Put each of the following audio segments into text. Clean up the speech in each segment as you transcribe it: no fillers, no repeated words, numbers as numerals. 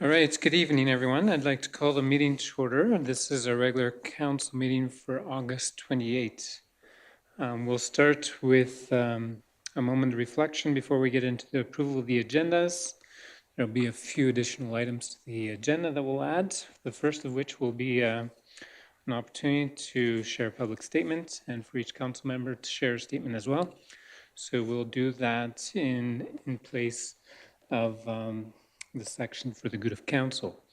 All right, good evening, everyone. I'd like to call the meeting to order. This is our regular council meeting for August 28th. We'll start with a moment of reflection before we get into the approval of the agendas. There'll be a few additional items to the agenda that we'll add, the first of which will be an opportunity to share public statements and for each council member to share a statement as well. So we'll do that in place of the section for the good of council.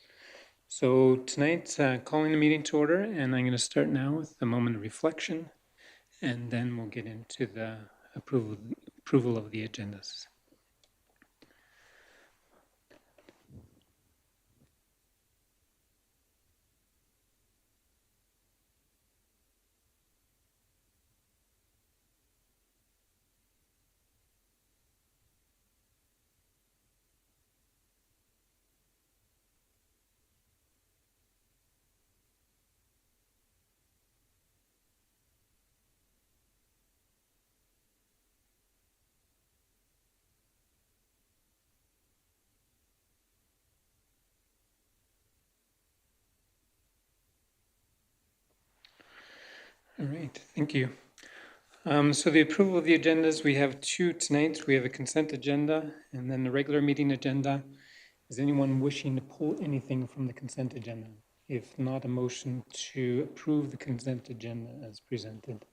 So tonight, calling the meeting to order, and I'm going to start now with a moment of reflection, and then we'll get into the approval of the agendas. All right, thank you. So the approval of the agendas, we have two tonight. We have a consent agenda and then the regular meeting agenda. Is anyone wishing to pull anything from the consent agenda? If not, a motion to approve the consent agenda as presented.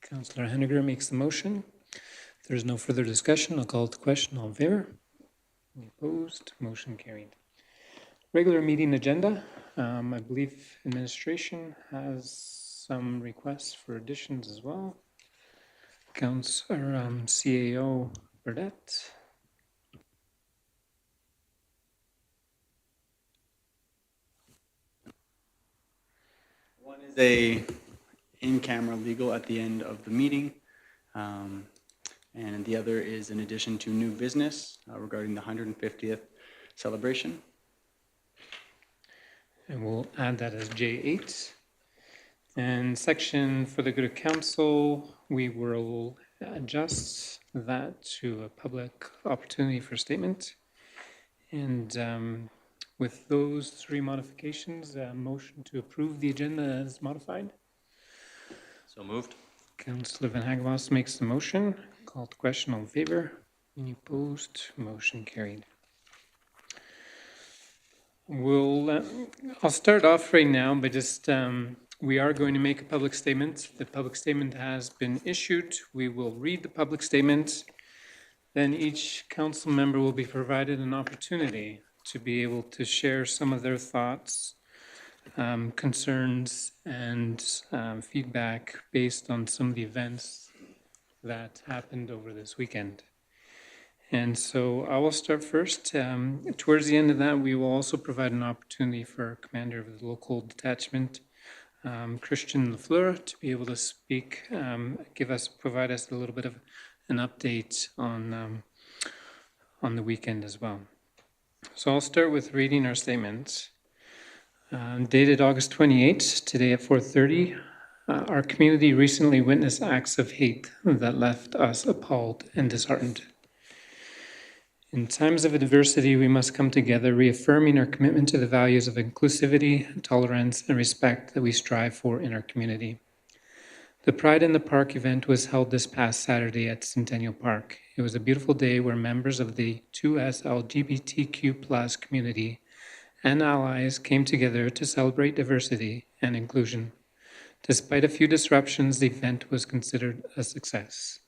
Councillor Henniger makes the motion. If there's no further discussion, I'll call to question. All in favor? Any opposed? Motion carried. Regular meeting agenda. I believe administration has some requests for additions as well. Councillor CAO Burdette. One is a in-camera legal at the end of the meeting, and the other is in addition to new business regarding the 150th celebration. And we'll add that as J8. And section for the good of council, we will adjust that to a public opportunity for statement. And with those three modifications, a motion to approve the agenda as modified. So moved. Councillor Van Hagenbos makes the motion. Call to question. All in favor? Any opposed? Motion carried. I'll start off right now by just we are going to make a public statement. The public statement has been issued. We will read the public statement. Then each council member will be provided an opportunity to be able to share some of their thoughts, concerns, and feedback based on some of the events that happened over this weekend. And so I will start first. Towards the end of that, we will also provide an opportunity for our commander of the local detachment, Christian Lafleur, to be able to speak, provide us a little bit of an update on the weekend as well. So I'll start with reading our statements. Dated August 28th, today at 4:30, our community recently witnessed acts of hate that left us appalled and disheartened. In times of adversity, we must come together, reaffirming our commitment to the values of inclusivity, tolerance, and respect that we strive for in our community. The Pride in the Park event was held this past Saturday at Centennial Park. It was a beautiful day where members of the 2S LGBTQ+ community and allies came together to celebrate diversity and inclusion. Despite a few disruptions, the event was considered a success.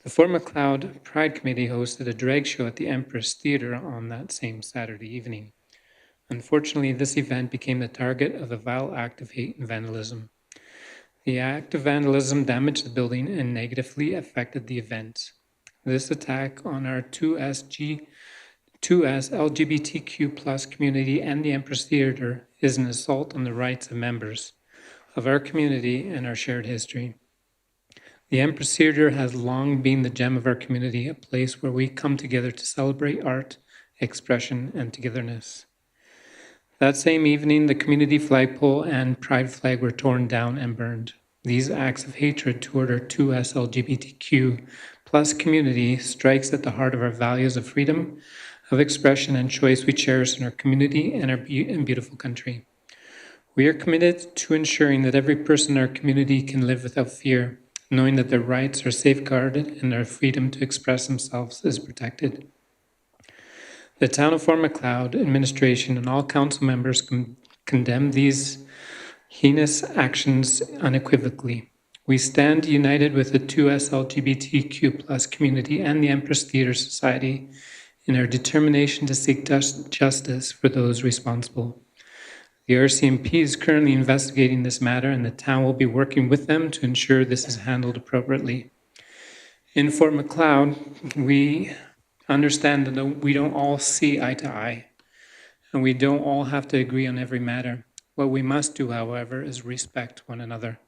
The Fort Macleod Pride Committee hosted a drag show at the Empress Theatre on that same Saturday evening. Unfortunately, this event became the target of a vile act of hate and vandalism. The act of vandalism damaged the building and negatively affected the event. This attack on our 2S LGBTQ+ community and the Empress Theatre is an assault on the rights of members of our community and our shared history. The Empress Theatre has long been the gem of our community, a place where we come together to celebrate art, expression, and togetherness. That same evening, the community flagpole and pride flag were torn down and burned. These acts of hatred toward our 2S LGBTQ+ plus community strikes at the heart of our values of freedom of expression and choice we cherish in our community and our beautiful country. We are committed to ensuring that every person in our community can live without fear, knowing that their rights are safeguarded and their freedom to express themselves is protected. The Town of Fort Macleod administration and all council members condemn these heinous actions unequivocally. We stand united with the 2S LGBTQ+ community and the Empress Theatre Society in our determination to seek justice for those responsible. The RCMP is currently investigating this matter, and the town will be working with them to ensure this is handled appropriately. In Fort Macleod, we understand that we don't all see eye to eye, and we don't all have to agree on every matter. What we must do, however, is respect one another.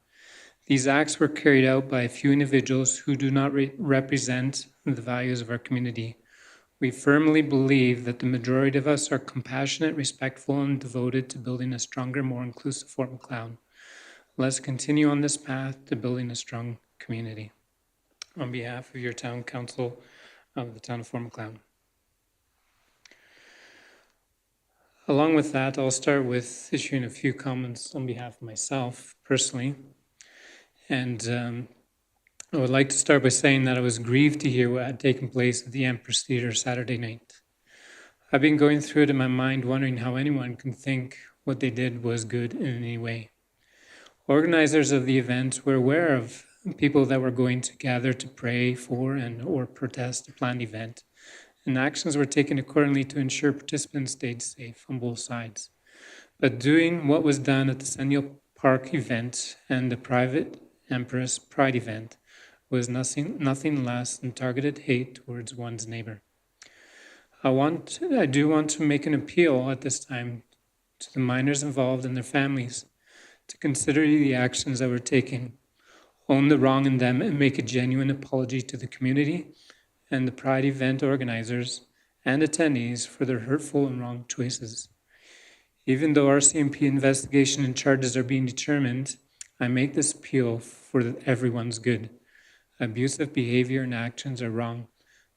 These acts were carried out by a few individuals who do not represent the values of our community. We firmly believe that the majority of us are compassionate, respectful, and devoted to building a stronger, more inclusive Fort Macleod. Let's continue on this path to building a strong community. On behalf of your town council of the town of Fort Macleod. Along with that, I'll start with issuing a few comments on behalf of myself personally. And I would like to start by saying that I was grieved to hear what had taken place at the Empress Theatre Saturday night. I've been going through it in my mind, wondering how anyone can think what they did was good in any way. Organizers of the event were aware of people that were going to gather to pray for and or protest the planned event, and actions were taken accordingly to ensure participants stayed safe on both sides. But doing what was done at the Centennial Park event and the private Empress Pride event was nothing less than targeted hate towards one's neighbor. I do want to make an appeal at this time to the minors involved and their families to consider the actions that were taken, own the wrong in them, and make a genuine apology to the community and the Pride event organizers and attendees for their hurtful and wrong choices. Even though RCMP investigation and charges are being determined, I make this appeal for everyone's good. Abusive behavior and actions are wrong,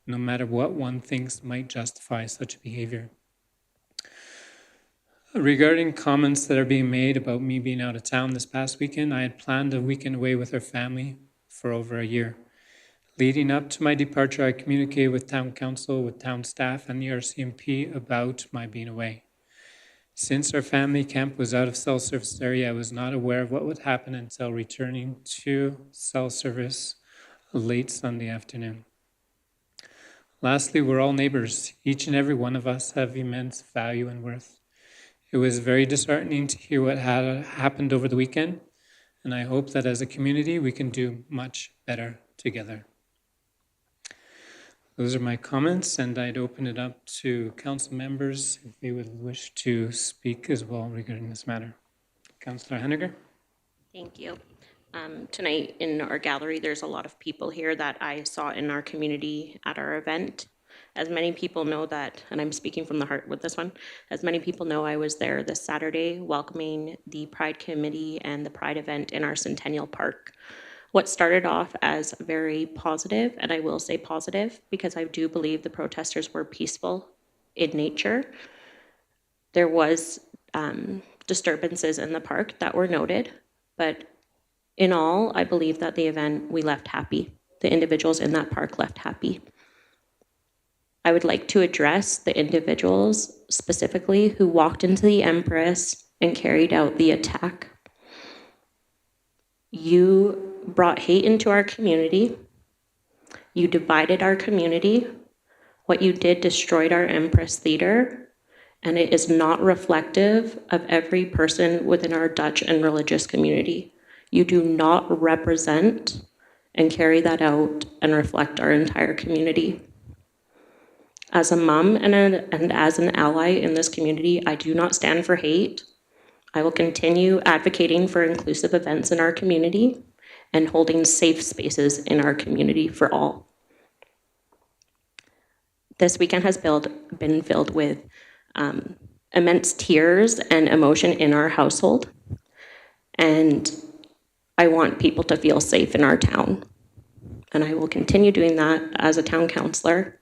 no matter what one thinks might justify such behavior. Regarding comments that are being made about me being out of town this past weekend, I had planned a weekend away with our family for over a year. Leading up to my departure, I communicated with town council, with town staff, and the RCMP about my being away. Since our family camp was out of cell service area, I was not aware of what would happen until returning to cell service late Sunday afternoon. Lastly, we're all neighbors. Each and every one of us have immense value and worth. It was very disheartening to hear what had happened over the weekend, and I hope that as a community we can do much better together. Those are my comments, and I'd open it up to council members if they would wish to speak as well regarding this matter. Councillor Henniger? Thank you. Tonight in our gallery, there's a lot of people here that I saw in our community at our event. As many people know that, and I'm speaking from the heart with this one, as many people know, I was there this Saturday welcoming the Pride Committee and the Pride event in our Centennial Park. What started off as very positive, and I will say positive because I do believe the protesters were peaceful in nature. There was disturbances in the park that were noted, but in all, I believe that the event, we left happy. The individuals in that park left happy. I would like to address the individuals specifically who walked into the Empress and carried out the attack. You brought hate into our community. You divided our community. What you did destroyed our Empress Theatre, and it is not reflective of every person within our Dutch and religious community. You do not represent and carry that out and reflect our entire community. As a mom and as an ally in this community, I do not stand for hate. I will continue advocating for inclusive events in our community and holding safe spaces in our community for all. This weekend has been filled with immense tears and emotion in our household, and I want people to feel safe in our town. and I will continue doing that as a town councillor,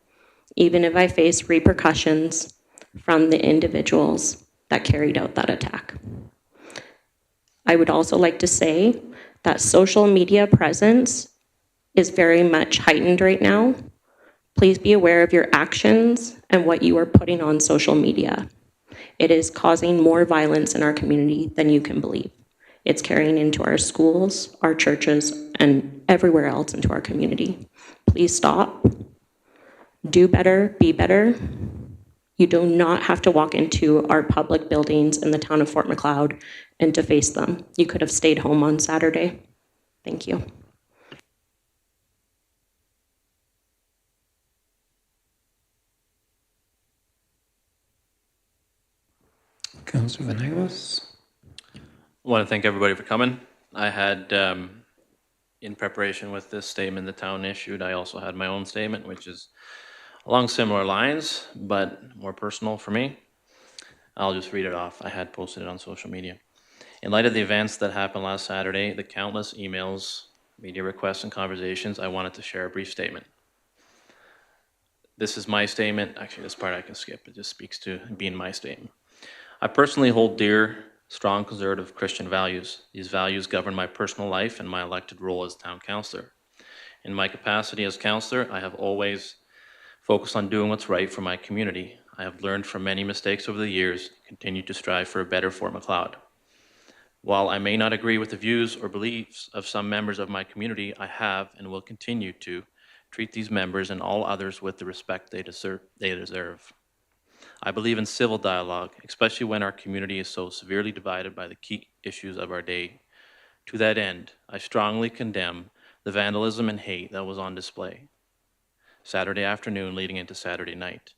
even if I face repercussions from the individuals that carried out that attack. I would also like to say that social media presence is very much heightened right now. Please be aware of your actions and what you are putting on social media. It is causing more violence in our community than you can believe. It's carrying into our schools, our churches, and everywhere else into our community. Please stop. Do better, be better. You do not have to walk into our public buildings in the town of Fort Macleod and to face them. You could have stayed home on Saturday. Thank you. Councillor Venegas. I want to thank everybody for coming. I had, in preparation with this statement the town issued, I also had my own statement, which is along similar lines, but more personal for me. I'll just read it off. I had posted it on social media. In light of the events that happened last Saturday, the countless emails, media requests, and conversations, I wanted to share a brief statement. This is my statement. Actually, this part I can skip. It just speaks to being my statement. I personally hold dear, strong conservative Christian values. These values govern my personal life and my elected role as town councillor. In my capacity as councillor, I have always focused on doing what's right for my community. I have learned from many mistakes over the years and continue to strive for a better Fort Macleod. While I may not agree with the views or beliefs of some members of my community, I have and will continue to treat these members and all others with the respect they deserve. I believe in civil dialogue, especially when our community is so severely divided by the key issues of our day. To that end, I strongly condemn the vandalism and hate that was on display Saturday afternoon leading into Saturday night.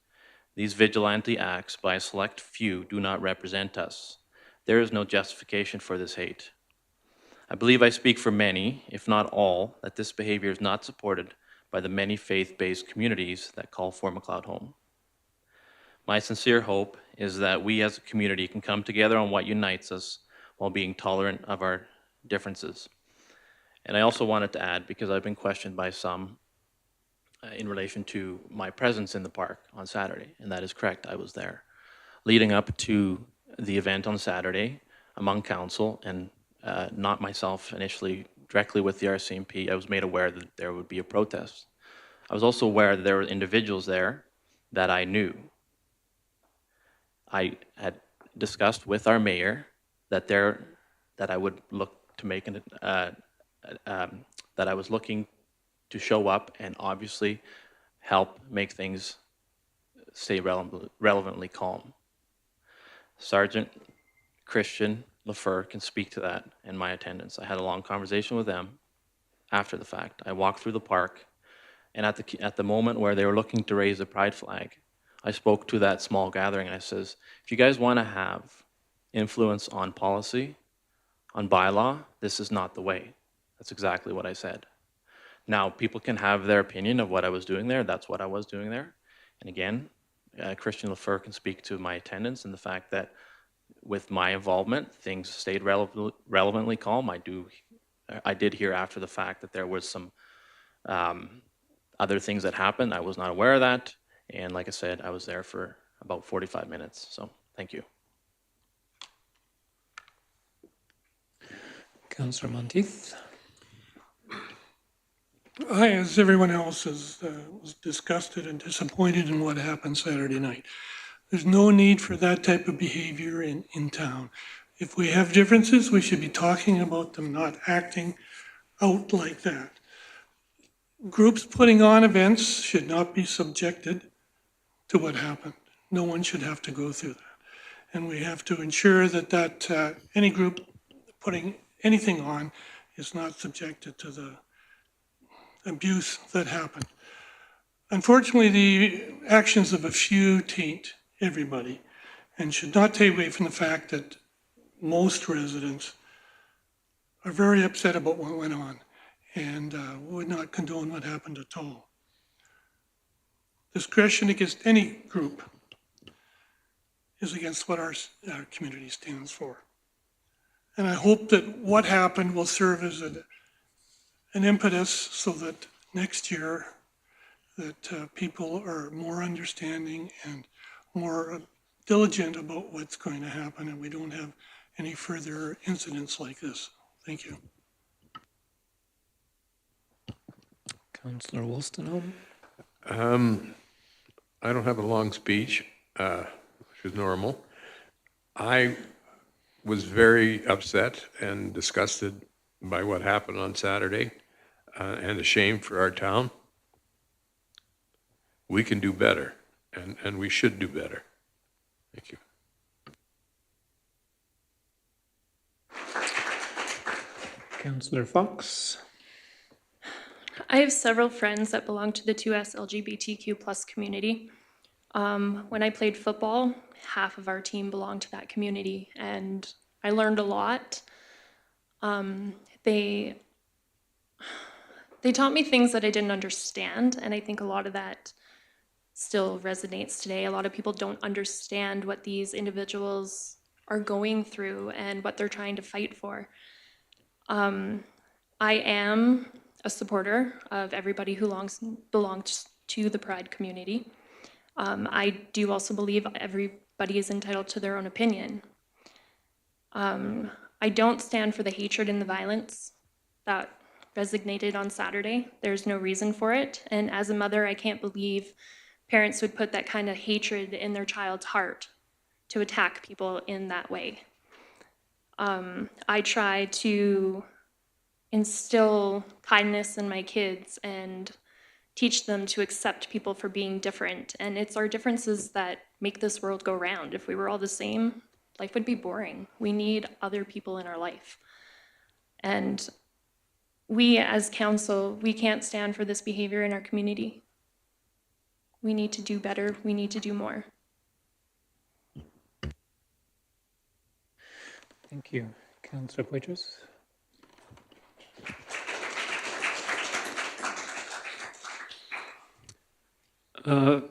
These vigilante acts by a select few do not represent us. There is no justification for this hate. I believe I speak for many, if not all, that this behavior is not supported by the many faith-based communities that call Fort Macleod home. My sincere hope is that we as a community can come together on what unites us while being tolerant of our differences. And I also wanted to add, because I've been questioned by some in relation to my presence in the park on Saturday, and that is correct, I was there. Leading up to the event on Saturday, among council, and not myself initially directly with the RCMP, I was made aware that there would be a protest. I was also aware that there were individuals there that I knew. I had discussed with our mayor that I would look to make that I was looking to show up and obviously help make things stay relevantly calm. Sergeant Christian Lafleur can speak to that in my attendance. I had a long conversation with them after the fact. I walked through the park, and at the moment where they were looking to raise the pride flag, I spoke to that small gathering and I says, if you guys want to have influence on policy, on bylaw, this is not the way. That's exactly what I said. Now, people can have their opinion of what I was doing there. That's what I was doing there. And again, Christian Lafleur can speak to my attendance and the fact that with my involvement, things stayed relevantly calm. I did hear after the fact that there was some other things that happened. I was not aware of that. And like I said, I was there for about 45 minutes. So thank you. Councillor Monteith. I, as everyone else, was disgusted and disappointed in what happened Saturday night. There's no need for that type of behavior in town. If we have differences, we should be talking about them, not acting out like that. Groups putting on events should not be subjected to what happened. No one should have to go through that. And we have to ensure that any group putting anything on is not subjected to the abuse that happened. Unfortunately, the actions of a few taint everybody and should not take away from the fact that most residents are very upset about what went on and would not condone what happened at all. Discretion against any group is against what our community stands for. And I hope that what happened will serve as an impetus so that next year that people are more understanding and more diligent about what's going to happen, and we don't have any further incidents like this. Thank you. Councillor Wolstenholme? I don't have a long speech, which is normal. I was very upset and disgusted by what happened on Saturday, and ashamed for our town. We can do better, and we should do better. Thank you. Councillor Fox? I have several friends that belong to the 2S LGBTQ plus community. When I played football, half of our team belonged to that community, and I learned a lot. They taught me things that I didn't understand, and I think a lot of that still resonates today. A lot of people don't understand what these individuals are going through and what they're trying to fight for. I am a supporter of everybody who belongs to the Pride community. I do also believe everybody is entitled to their own opinion. I don't stand for the hatred and the violence that resonated on Saturday. There's no reason for it. And as a mother, I can't believe parents would put that kind of hatred in their child's heart to attack people in that way. I try to instill kindness in my kids and teach them to accept people for being different. And it's our differences that make this world go round. If we were all the same, life would be boring. We need other people in our life. And we as council, we can't stand for this behavior in our community. We need to do better. We need to do more. Thank you. Councillor Poitras?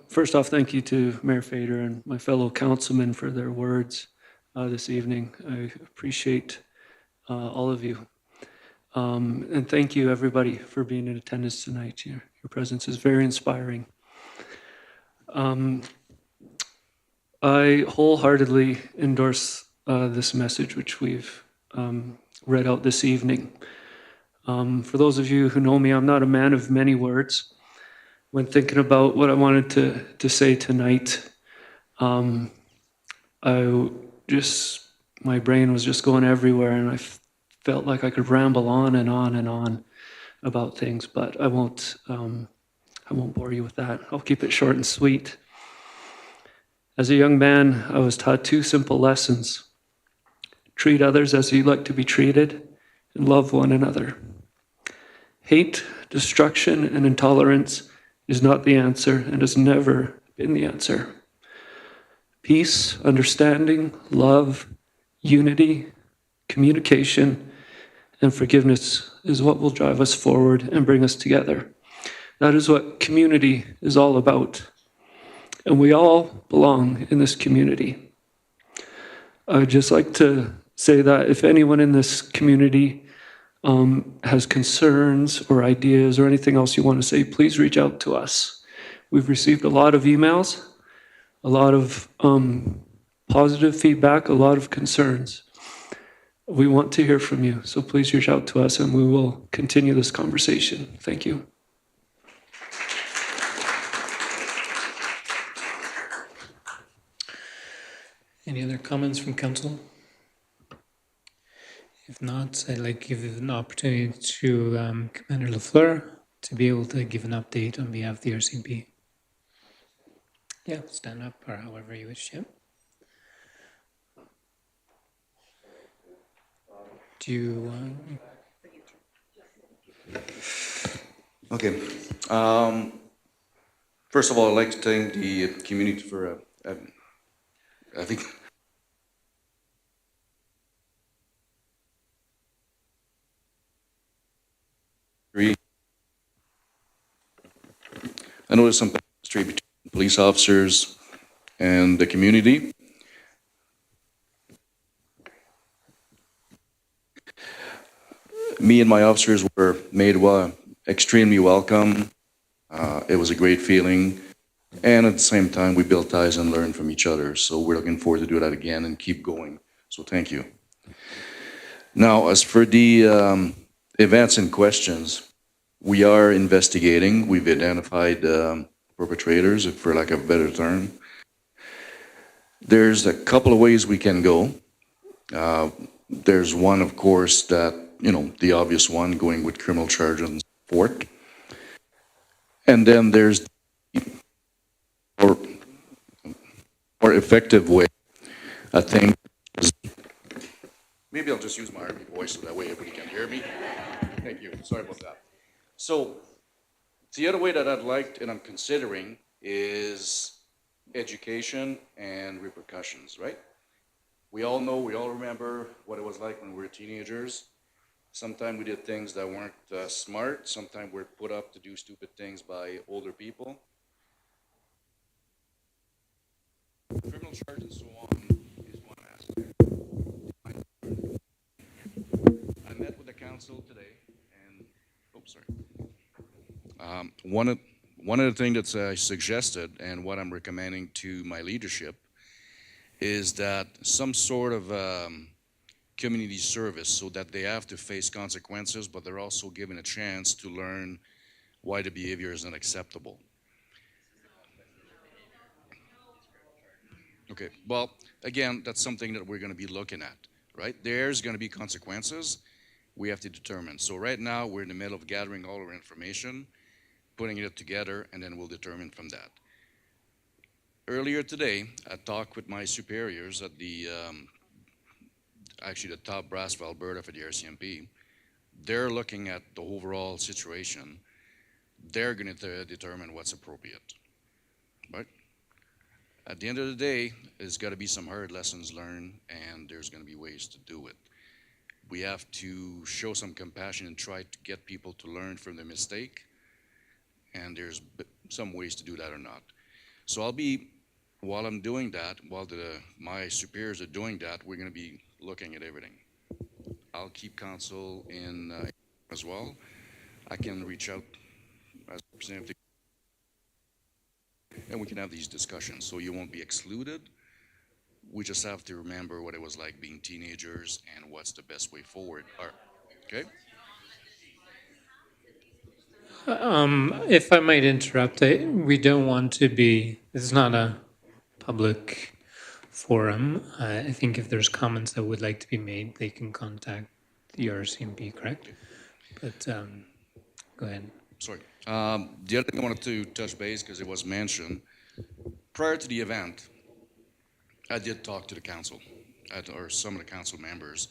First off, thank you to Mayor Fader and my fellow councilmen for their words this evening. I appreciate all of you. And thank you, everybody, for being in attendance tonight. Your presence is very inspiring. I wholeheartedly endorse this message, which we've read out this evening. For those of you who know me, I'm not a man of many words. When thinking about what I wanted to say tonight, my brain was just going everywhere, and I felt like I could ramble on and on and on about things, but I won't bore you with that. I'll keep it short and sweet. As a young man, I was taught two simple lessons: treat others as you'd like to be treated, and love one another. Hate, destruction, and intolerance is not the answer and has never been the answer. Peace, understanding, love, unity, communication, and forgiveness is what will drive us forward and bring us together. That is what community is all about. And we all belong in this community. I would just like to say that if anyone in this community has concerns or ideas or anything else you want to say, please reach out to us. We've received a lot of emails, a lot of positive feedback, a lot of concerns. We want to hear from you, so please reach out to us and we will continue this conversation. Thank you. Any other comments from council? If not, I'd like to give an opportunity to Commander Lafleur to be able to give an update on behalf of the RCMP. Yeah, stand up or however you wish. Yeah. Do you? Okay. First of all, I'd like to thank the community for, I think, I noticed some chemistry between police officers and the community. Me and my officers were made extremely welcome. It was a great feeling. And at the same time, we built ties and learned from each other. So we're looking forward to do that again and keep going. So thank you. Now, as for the events and questions, we are investigating. We've identified perpetrators, for lack of a better term. There's a couple of ways we can go. There's one, of course, that, the obvious one, going with criminal charges and so forth. And then there's the more effective way, I think. Maybe I'll just use my army voice so that way everybody can hear me. Thank you. Sorry about that. So the other way that I'd like and I'm considering is education and repercussions, right? We all know, we all remember what it was like when we were teenagers. Sometimes we did things that weren't smart. Sometimes we're put up to do stupid things by older people. Criminal charge and so on is one aspect. I met with the council today, and one of the things that I suggested and what I'm recommending to my leadership is that some sort of community service, so that they have to face consequences, but they're also given a chance to learn why the behavior is unacceptable. Okay, well, again, that's something that we're going to be looking at, right? There's going to be consequences we have to determine. So right now, we're in the middle of gathering all our information, putting it together, and then we'll determine from that. Earlier today, I talked with my superiors at the top brass of Alberta for the RCMP. They're looking at the overall situation. They're going to determine what's appropriate, right? At the end of the day, there's got to be some hard lessons learned, and there's going to be ways to do it. We have to show some compassion and try to get people to learn from their mistake, and there's some ways to do that or not. So while I'm doing that, while my superiors are doing that, we're going to be looking at everything. I'll keep counsel in as well. I can reach out as a representative, and we can have these discussions, so you won't be excluded. We just have to remember what it was like being teenagers and what's the best way forward. Okay? If I might interrupt, we don't want to be, this is not a public forum. I think if there's comments that would like to be made, they can contact the RCMP, correct? But go ahead. Sorry. The other thing I wanted to touch base, because it was mentioned, prior to the event, I did talk to the council, or some of the council members,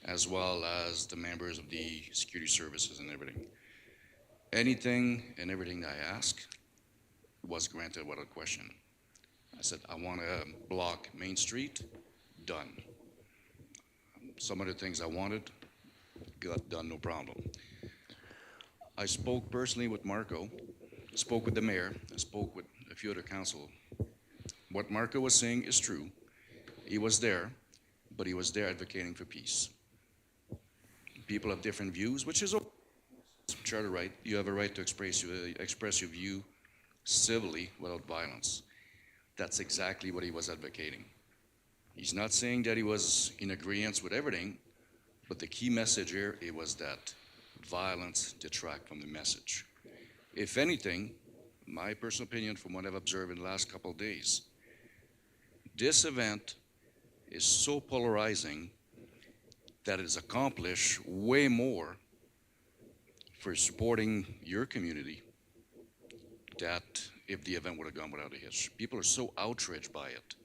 as well as the members of the security services and everything. Anything and everything I asked was granted without question. I said, I want to block Main Street, done. Some of the things I wanted got done, no problem. I spoke personally with Marco, spoke with the mayor, I spoke with a few other council. What Marco was saying is true. He was there, but he was there advocating for peace. People have different views, which is okay. Charter right. You have a right to express your view civilly without violence. That's exactly what he was advocating. He's not saying that he was in agreement with everything, but the key message here, it was that violence detract from the message. If anything, my personal opinion from what I've observed in the last couple of days, this event is so polarizing that it has accomplished way more for supporting your community that if the event would have gone without a hitch. People are so outraged by it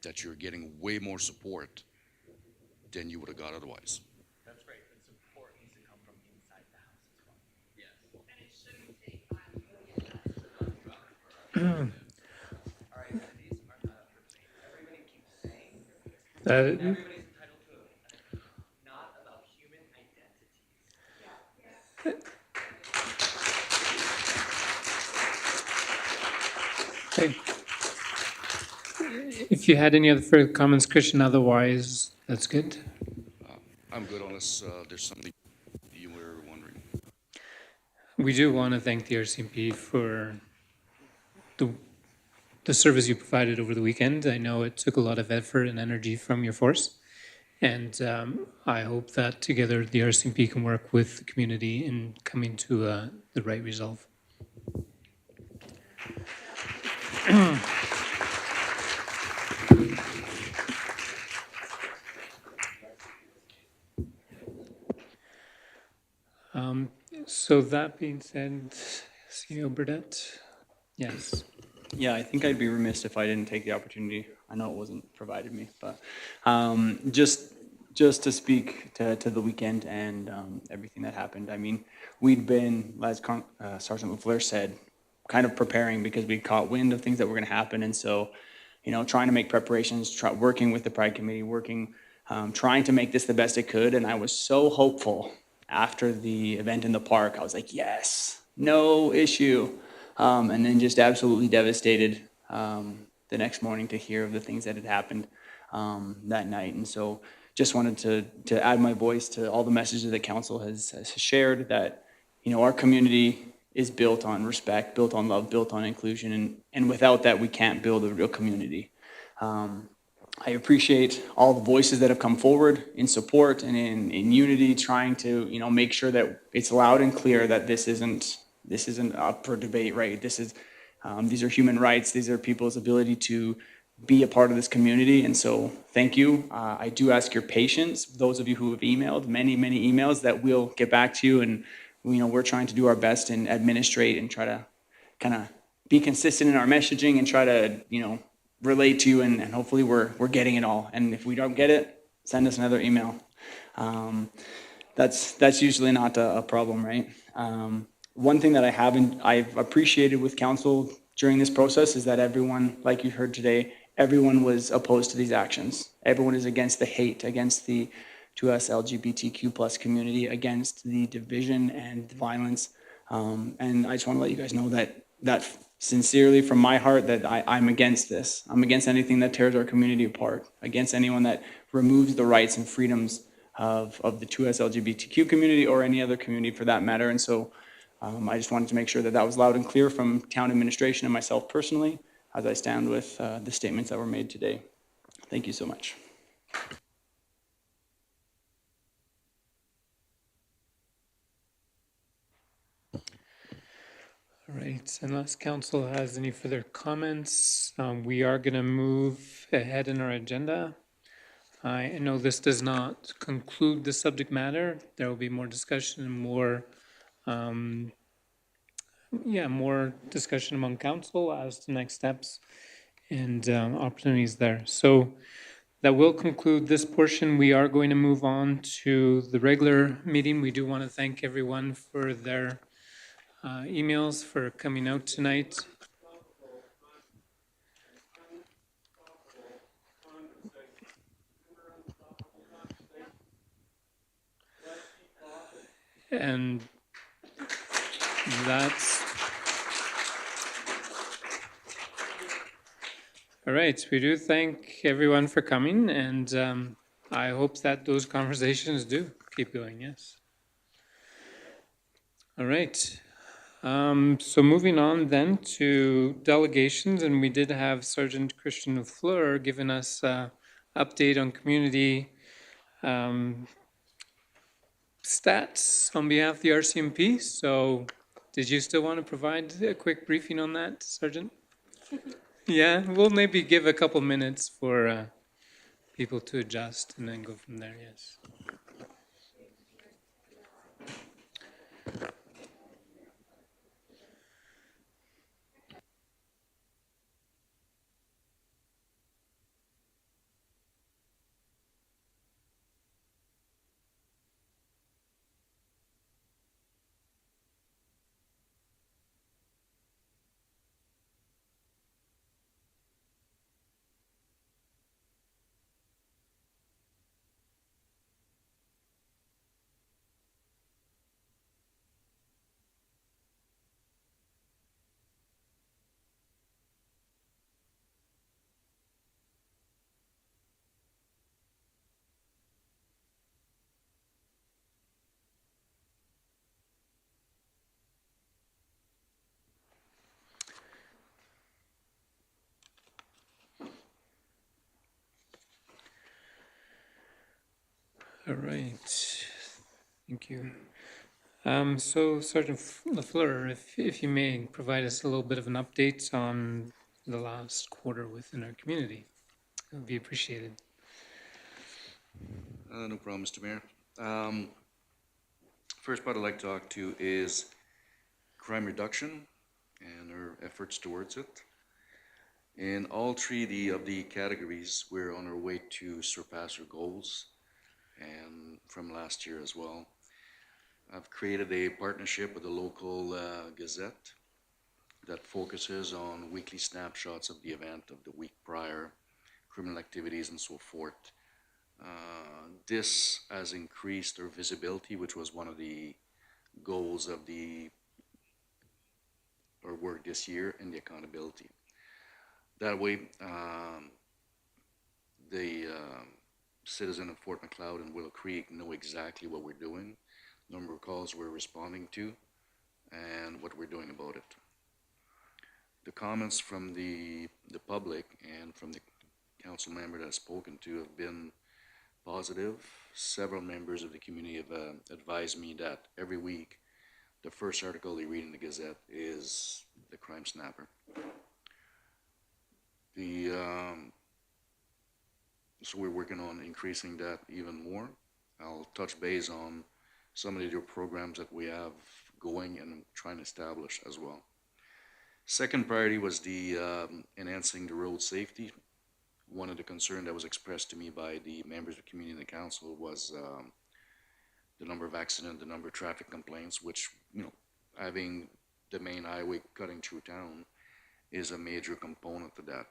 that you're getting way more support than you would have got otherwise. That's great. It's important to come from inside the house as well. Yes. And it shouldn't take violence. All right, so these are not up for debate. Everybody keeps saying everybody's entitled to it. Not about human identities. Okay. If you had any other further comments, Christian, otherwise, that's good. I'm good unless there's something you were wondering. we do want to thank the RCMP for the service you provided over the weekend. I know it took a lot of effort and energy from your force. And I hope that together the RCMP can work with the community in coming to the right resolve. So that being said, CEO Burdette, yes. Yeah, I think I'd be remiss if I didn't take the opportunity. I know it wasn't provided me, but just to speak to the weekend and everything that happened. I mean, we'd been, as Sergeant LaFleur said, kind of preparing because we caught wind of things that were going to happen, and so, you know, trying to make preparations, working with the Pride Committee, trying to make this the best it could. And I was so hopeful after the event in the park. I was like, yes, no issue. And then just absolutely devastated the next morning to hear of the things that had happened that night. And so just wanted to add my voice to all the messages that council has shared, that, you know, our community is built on respect, built on love, built on inclusion. And without that, we can't build a real community. I appreciate all the voices that have come forward in support and in unity, trying to, you know, make sure that it's loud and clear that this isn't up for debate, right? These are human rights. These are people's ability to be a part of this community. And so thank you. I do ask your patience, those of you who have emailed, many emails, that we'll get back to you. And, you know, we're trying to do our best and administrate and try to kind of be consistent in our messaging and try to, you know, relate to you, and hopefully we're getting it all. And if we don't get it, send us another email. That's usually not a problem, right? One thing that I've appreciated with council during this process is that everyone, like you heard today, everyone was opposed to these actions. Everyone is against the hate, against the 2S LGBTQ plus community, against the division and violence. And I just want to let you guys know that sincerely from my heart, that I'm against this. I'm against anything that tears our community apart, against anyone that removes the rights and freedoms of the 2S LGBTQ community or any other community for that matter. And so I just wanted to make sure that was loud and clear from town administration and myself personally as I stand with the statements that were made today. Thank you so much. All right, unless council has any further comments, we are going to move ahead in our agenda. I know this does not conclude the subject matter. There will be more discussion and more discussion among council as to next steps and opportunities there. So that will conclude this portion. We are going to move on to the regular meeting. We do want to thank everyone for their emails, for coming out tonight. And that's all right. We do thank everyone for coming, and I hope that those conversations do keep going. Yes. All right. So moving on then to delegations, and we did have Sergeant Christian Fleur giving us an update on community stats on behalf of the RCMP. So did you still want to provide a quick briefing on that, Sergeant? Yeah, we'll maybe give a couple minutes for people to adjust and then go from there, yes. All right, thank you. So Sergeant Lafleur, if you may provide us a little bit of an update on the last quarter within our community, it would be appreciated. No problem, Mr. Mayor. First part I'd like to talk to is crime reduction and our efforts towards it. In all three of the categories, we're on our way to surpass our goals, and from last year as well. I've created a partnership with a local gazette that focuses on weekly snapshots of the event of the week prior, criminal activities and so forth. This has increased our visibility, which was one of the goals of our work this year, and the accountability. That way, the citizen of Fort Macleod and Willow Creek know exactly what we're doing, number of calls we're responding to, and what we're doing about it. The comments from the public and from the council member that I've spoken to have been positive. Several members of the community have advised me that every week the first article they read in the Gazette is the crime snapper. So we're working on increasing that even more. I'll touch base on some of the programs that we have going and trying to establish as well. Second priority was the enhancing the road safety. One of the concerns that was expressed to me by the members of the community and the council was the number of accidents, the number of traffic complaints, which, you know, having the main highway cutting through town is a major component to that.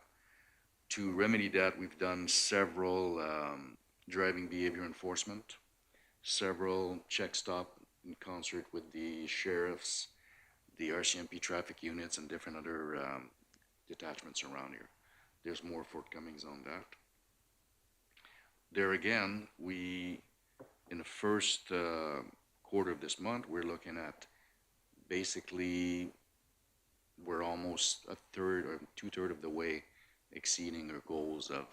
To remedy that, we've done several driving behavior enforcement, several check stop in concert with the sheriffs, the RCMP traffic units, and different other detachments around here. There's more forthcomings on that. There again, in the first quarter of this month, we're looking at basically, we're almost a third or two-thirds of the way exceeding our goals of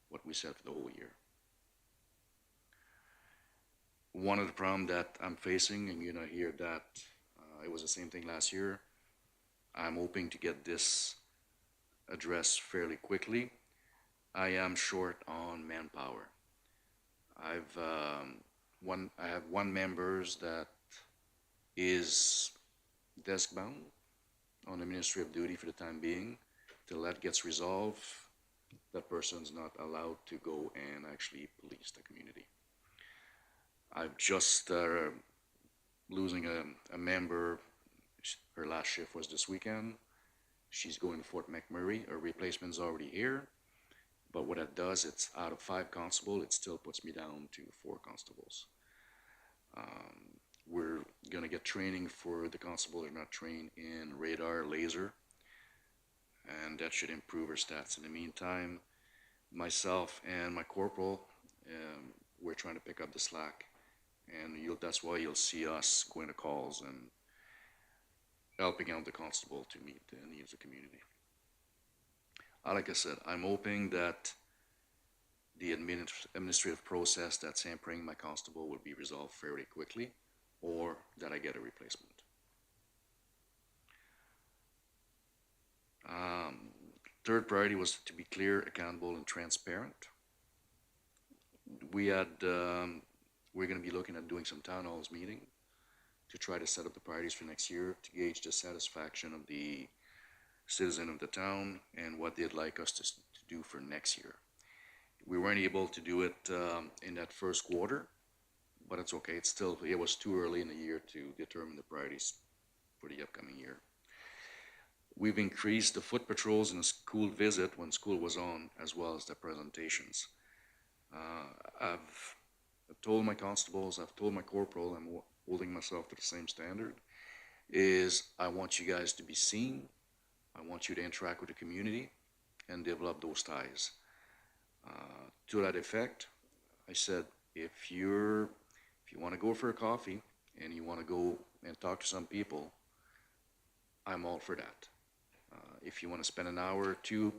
what we set for the whole year. One of the problems that I'm facing, and you're gonna hear that it was the same thing last year, I'm hoping to get this addressed fairly quickly. I am short on manpower. I have one member that is desk bound on administrative duty for the time being. Till that gets resolved, that person's not allowed to go and actually police the community. I've just losing a member. Her last shift was this weekend. She's going to Fort McMurray. Her replacement's already here. But what that does, it's out of 5 constables, it still puts me down to 4 constables. We're going to get training for the constable that are not trained in radar, laser, and that should improve our stats. In the meantime, myself and my corporal, we're trying to pick up the slack, and that's why you'll see us going to calls and helping out the constable to meet the needs of the community. Like I said, I'm hoping that the administrative process that's hampering my constable will be resolved fairly quickly, or that I get a replacement. Third priority was to be clear, accountable, and transparent. We're going to be looking at doing some town halls meeting to try to set up the priorities for next year, to gauge the satisfaction of the citizen of the town and what they'd like us to do for next year. We weren't able to do it in that first quarter, but it's okay. It was too early in the year to determine the priorities for the upcoming year. We've increased the foot patrols and the school visit when school was on, as well as the presentations. I've told my constables, I've told my corporal, I'm holding myself to the same standard, is I want you guys to be seen. I want you to interact with the community and develop those ties. To that effect, I said, if you want to go for a coffee and you want to go and talk to some people, I'm all for that. If you want to spend an hour or two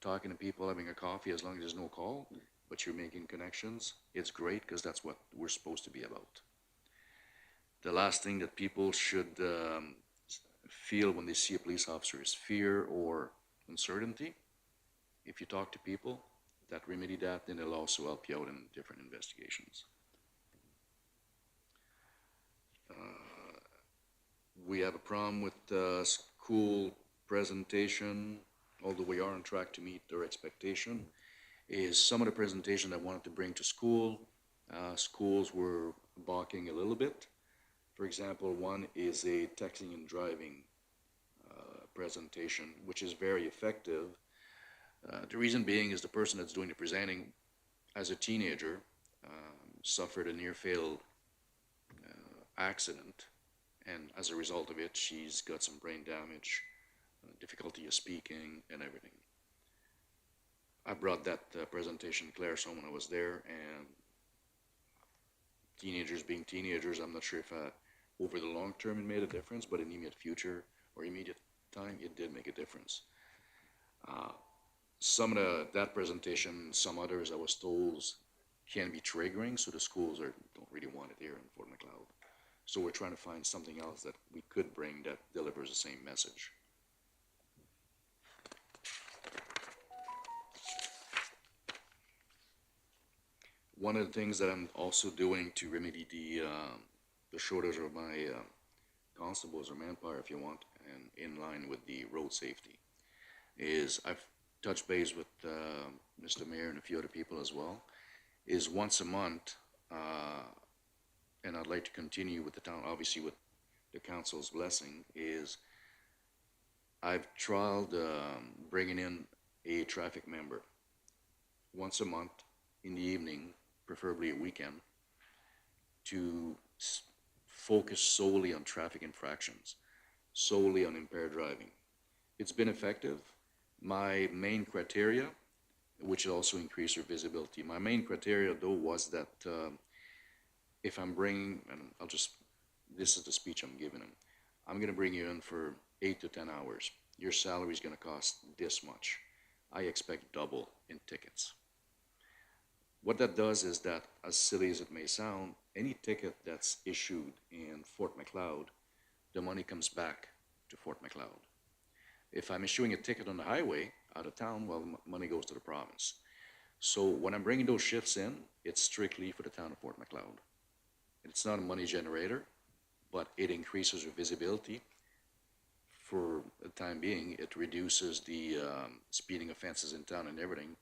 talking to people, having a coffee, as long as there's no call, but you're making connections, it's great because that's what we're supposed to be about. The last thing that people should feel when they see a police officer is fear or uncertainty. If you talk to people that remedy that, then it'll also help you out in different investigations. We have a problem with school presentation, although we are on track to meet their expectation, is some of the presentation I wanted to bring to school. Schools were balking a little bit. For example, one is a texting and driving presentation, which is very effective. The reason being is the person that's doing the presenting, as a teenager, suffered a near-fatal accident, and as a result of it, she's got some brain damage, difficulty of speaking, and everything. I brought that presentation to Claire's home when I was there, and teenagers being teenagers, I'm not sure if over the long term it made a difference, but in the immediate future or immediate time, it did make a difference. Some of that presentation, some others I was told can be triggering, so the schools don't really want it here in Fort Macleod. So we're trying to find something else that we could bring that delivers the same message. One of the things that I'm also doing to remedy the shortage of my constables or manpower, if you want, and in line with the road safety, is I've touched base with Mr. Mayor and a few other people as well, is once a month, and I'd like to continue with the town, obviously with the council's blessing, is I've trialed bringing in a traffic member once a month in the evening, preferably a weekend, to focus solely on traffic infractions, solely on impaired driving. It's been effective. My main criteria, which will also increase your visibility, my main criteria though was that if I'm bringing, and this is the speech I'm giving him, I'm gonna bring you in for 8 to 10 hours. Your salary is gonna cost this much. I expect double in tickets. What that does is that, as silly as it may sound, any ticket that's issued in Fort Macleod, the money comes back to Fort Macleod. If I'm issuing a ticket on the highway out of town, well, money goes to the province. So when I'm bringing those shifts in, it's strictly for the town of Fort Macleod. It's not a money generator, but it increases your visibility. For the time being, it reduces the speeding offenses in town and everything.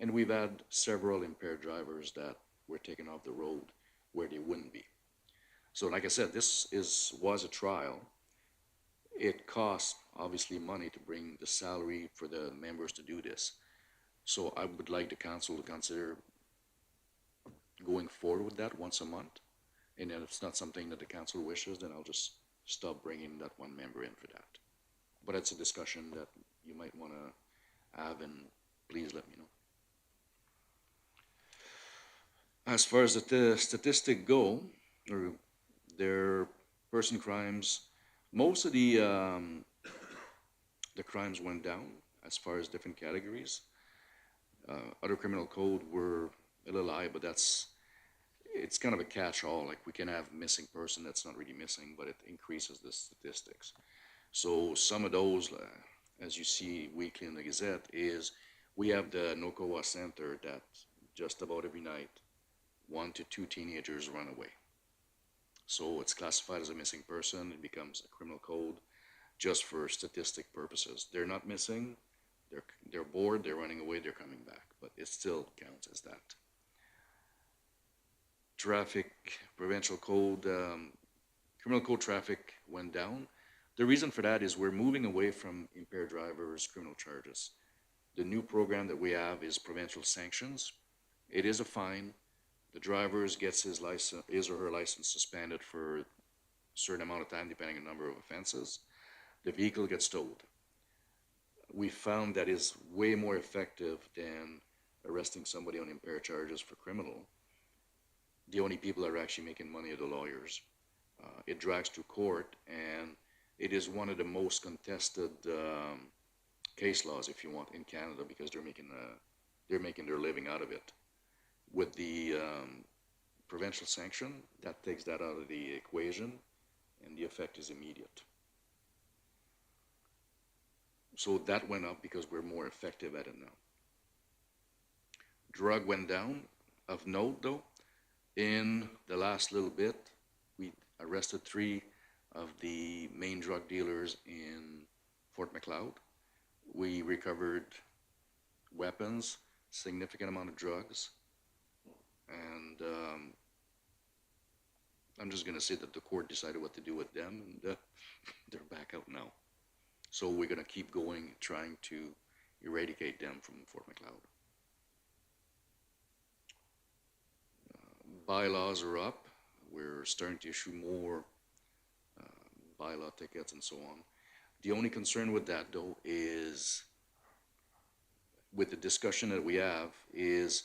And we've had several impaired drivers that were taken off the road where they wouldn't be. So like I said, this was a trial. It costs obviously money to bring the salary for the members to do this. So I would like the council to consider going forward with that once a month. And then if it's not something that the council wishes, then I'll just stop bringing that one member in for that. But it's a discussion that you might want to have, and please let me know. As far as the statistics go, or their person crimes, most of the crimes went down as far as different categories. Other criminal code were a little high, but it's kind of a catch-all. Like we can have missing person that's not really missing, but it increases the statistics. So some of those, as you see weekly in the Gazette, is we have the Nokowa Center that just about every night, 1 to 2 teenagers run away. So it's classified as a missing person. It becomes a criminal code just for statistic purposes. They're not missing. They're bored. They're running away. They're coming back. But it still counts as that. Traffic prevention code, criminal code traffic went down. The reason for that is we're moving away from impaired drivers, criminal charges. The new program that we have is provincial sanctions. It is a fine. The driver gets his or her license suspended for a certain amount of time, depending on the number of offenses. The vehicle gets towed. We found that is way more effective than arresting somebody on impaired charges for criminal. The only people that are actually making money are the lawyers. It drags to court, and it is one of the most contested case laws, if you want, in Canada, because they're making their living out of it. With the provincial sanction, that takes that out of the equation, and the effect is immediate. So that went up because we're more effective at it now. Drug went down. Of note, though, in the last little bit, we arrested 3 of the main drug dealers in Fort Macleod. We recovered weapons, significant amount of drugs, and I'm just going to say that the court decided what to do with them, and they're back out now. So we're going to keep going, trying to eradicate them from Fort Macleod. Bylaws are up. We're starting to issue more bylaw tickets and so on. The only concern with that, though, is with the discussion that we have is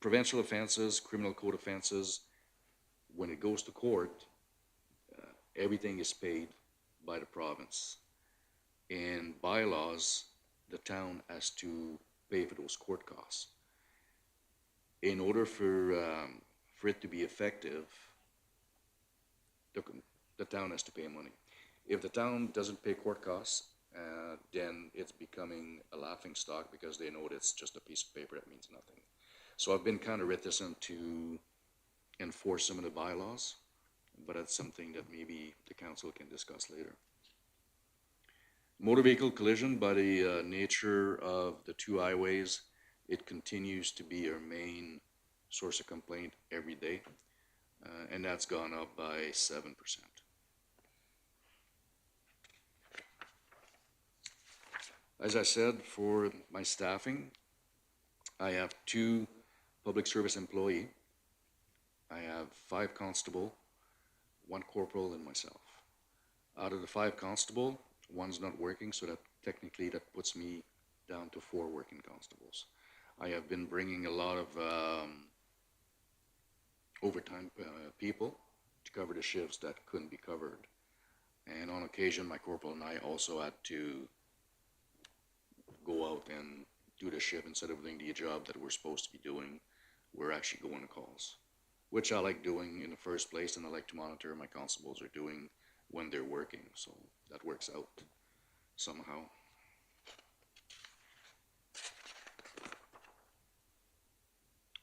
provincial offenses, criminal code offenses, when it goes to court, everything is paid by the province. In bylaws, the town has to pay for those court costs. In order for it to be effective, the town has to pay money. If the town doesn't pay court costs, then it's becoming a laughing stock because they know that it's just a piece of paper that means nothing. So I've been kind of reticent to enforce some of the bylaws, but that's something that maybe the council can discuss later. Motor vehicle collision, by the nature of the 2 highways, it continues to be our main source of complaint every day, and that's gone up by 7%. As I said, for my staffing, I have 2 public service employees. I have 5 constable, 1 corporal, and myself. Out of the 5 constable, 1's not working, so that technically that puts me down to 4 working constables. I have been bringing a lot of overtime people to cover the shifts that couldn't be covered. And on occasion, my corporal and I also had to go out and do the shift instead of doing the job that we're supposed to be doing. We're actually going to calls, which I like doing in the first place, and I like to monitor my constables are doing when they're working, so that works out somehow.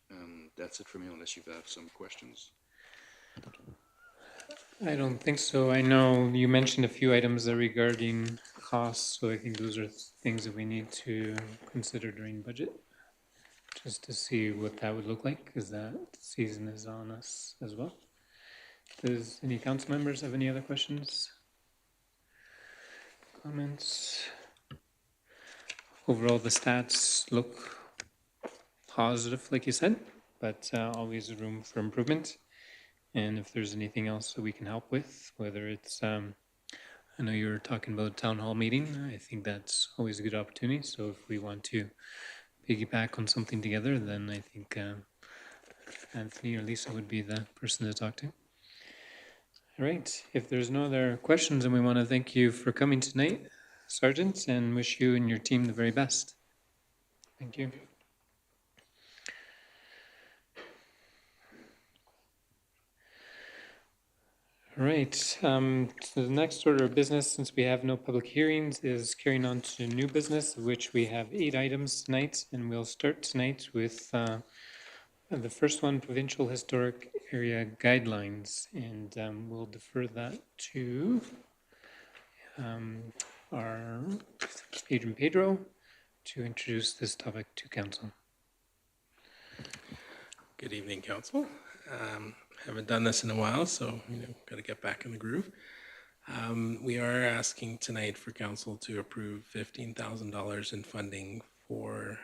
And that's it for me, unless you have some questions. I don't think so. I know you mentioned a few items regarding costs, so I think those are things that we need to consider during budget, just to see what that would look like, because that season is on us as well. Does any council members have any other questions? Comments? Overall, the stats look positive, like you said, but always room for improvement. And if there's anything else that we can help with, whether it's, I know you were talking about town hall meeting, I think that's always a good opportunity. So if we want to piggyback on something together, then I think Anthony or Lisa would be the person to talk to. All right, if there's no other questions, then we want to thank you for coming tonight, Sergeant, and wish you and your team the very best. Thank you. All right, so the next order of business, since we have no public hearings, is carrying on to new business, of which we have 8 items tonight, and we'll start tonight with the first one, Provincial Historic Area Guidelines, and we'll defer that to our Adrian Pedro to introduce this topic to council. Good evening, council. Haven't done this in a while, so got to get back in the groove. We are asking tonight for council to approve $15,000 in funding for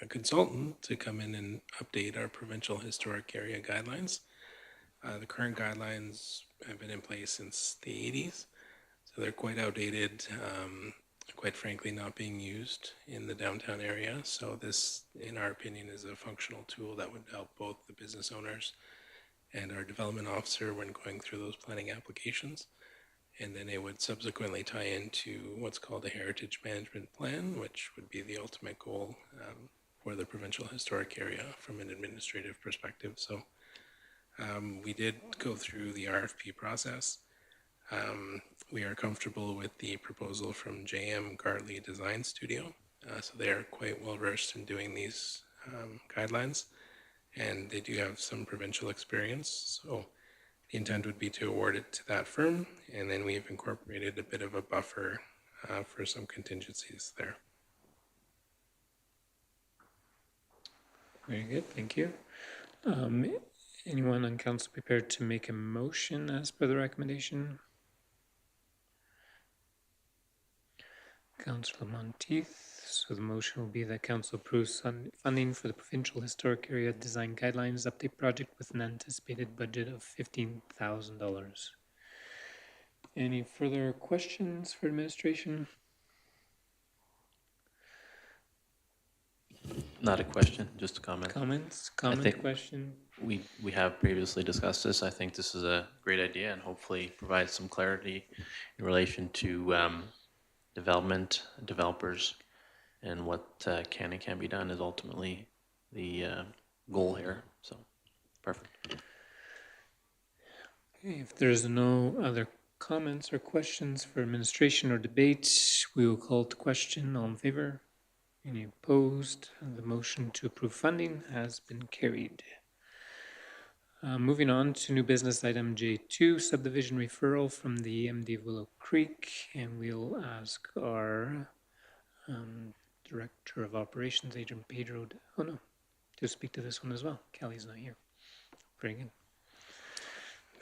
a consultant to come in and update our provincial historic area guidelines. The current guidelines have been in place since the 80s, so they're quite outdated, quite frankly not being used in the downtown area. So this, in our opinion, is a functional tool that would help both the business owners and our development officer when going through those planning applications. And then it would subsequently tie into what's called a heritage management plan, which would be the ultimate goal for the provincial historic area from an administrative perspective. So we did go through the RFP process. We are comfortable with the proposal from JM Gartley Design Studio. So they are quite well versed in doing these guidelines, and they do have some provincial experience. So the intent would be to award it to that firm, and then we've incorporated a bit of a buffer for some contingencies there. Very good, thank you. Anyone on council prepared to make a motion as per the recommendation? Councillor Monteith, so the motion will be that council approves funding for the Provincial Historic Area Design Guidelines Update Project with an anticipated budget of $15,000. Any further questions for administration? Not a question, just a comment. Comments, think- question? We have previously discussed this. I think this is a great idea and hopefully provides some clarity in relation to developers, and what can and can't be done is ultimately the goal here. So, perfect. Okay, if there's no other comments or questions for administration or debate, we will call to question. All in favor? Any opposed? The motion to approve funding has been carried. Moving on to new business item J2, subdivision referral from the EMD of Willow Creek, and we'll ask our Director of Operations, Agent Pedro, to speak to this one as well. Kelly's not here. Very good.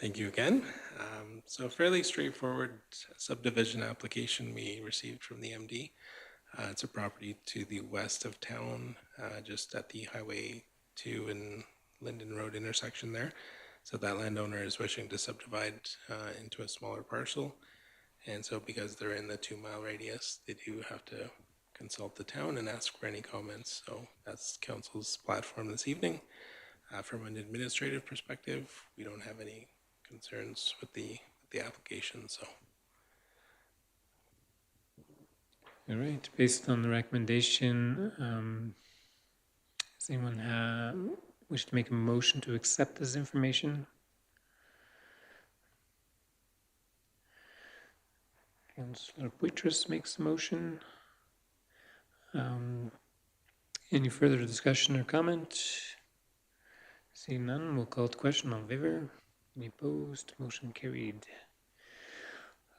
Thank you again. So fairly straightforward subdivision application we received from the MD. It's a property to the west of town, just at the Highway 2 and Linden Road intersection there. So that landowner is wishing to subdivide into a smaller parcel. And so because they're in the 2-mile radius, they do have to consult the town and ask for any comments. So that's council's platform this evening. From an administrative perspective, we don't have any concerns with the application. So. All right, based on the recommendation, does anyone wish to make a motion to accept this information? Councillor Poitras makes the motion. Any further discussion or comment? Seeing none, we'll call to question. All in favor? Any opposed? Motion carried.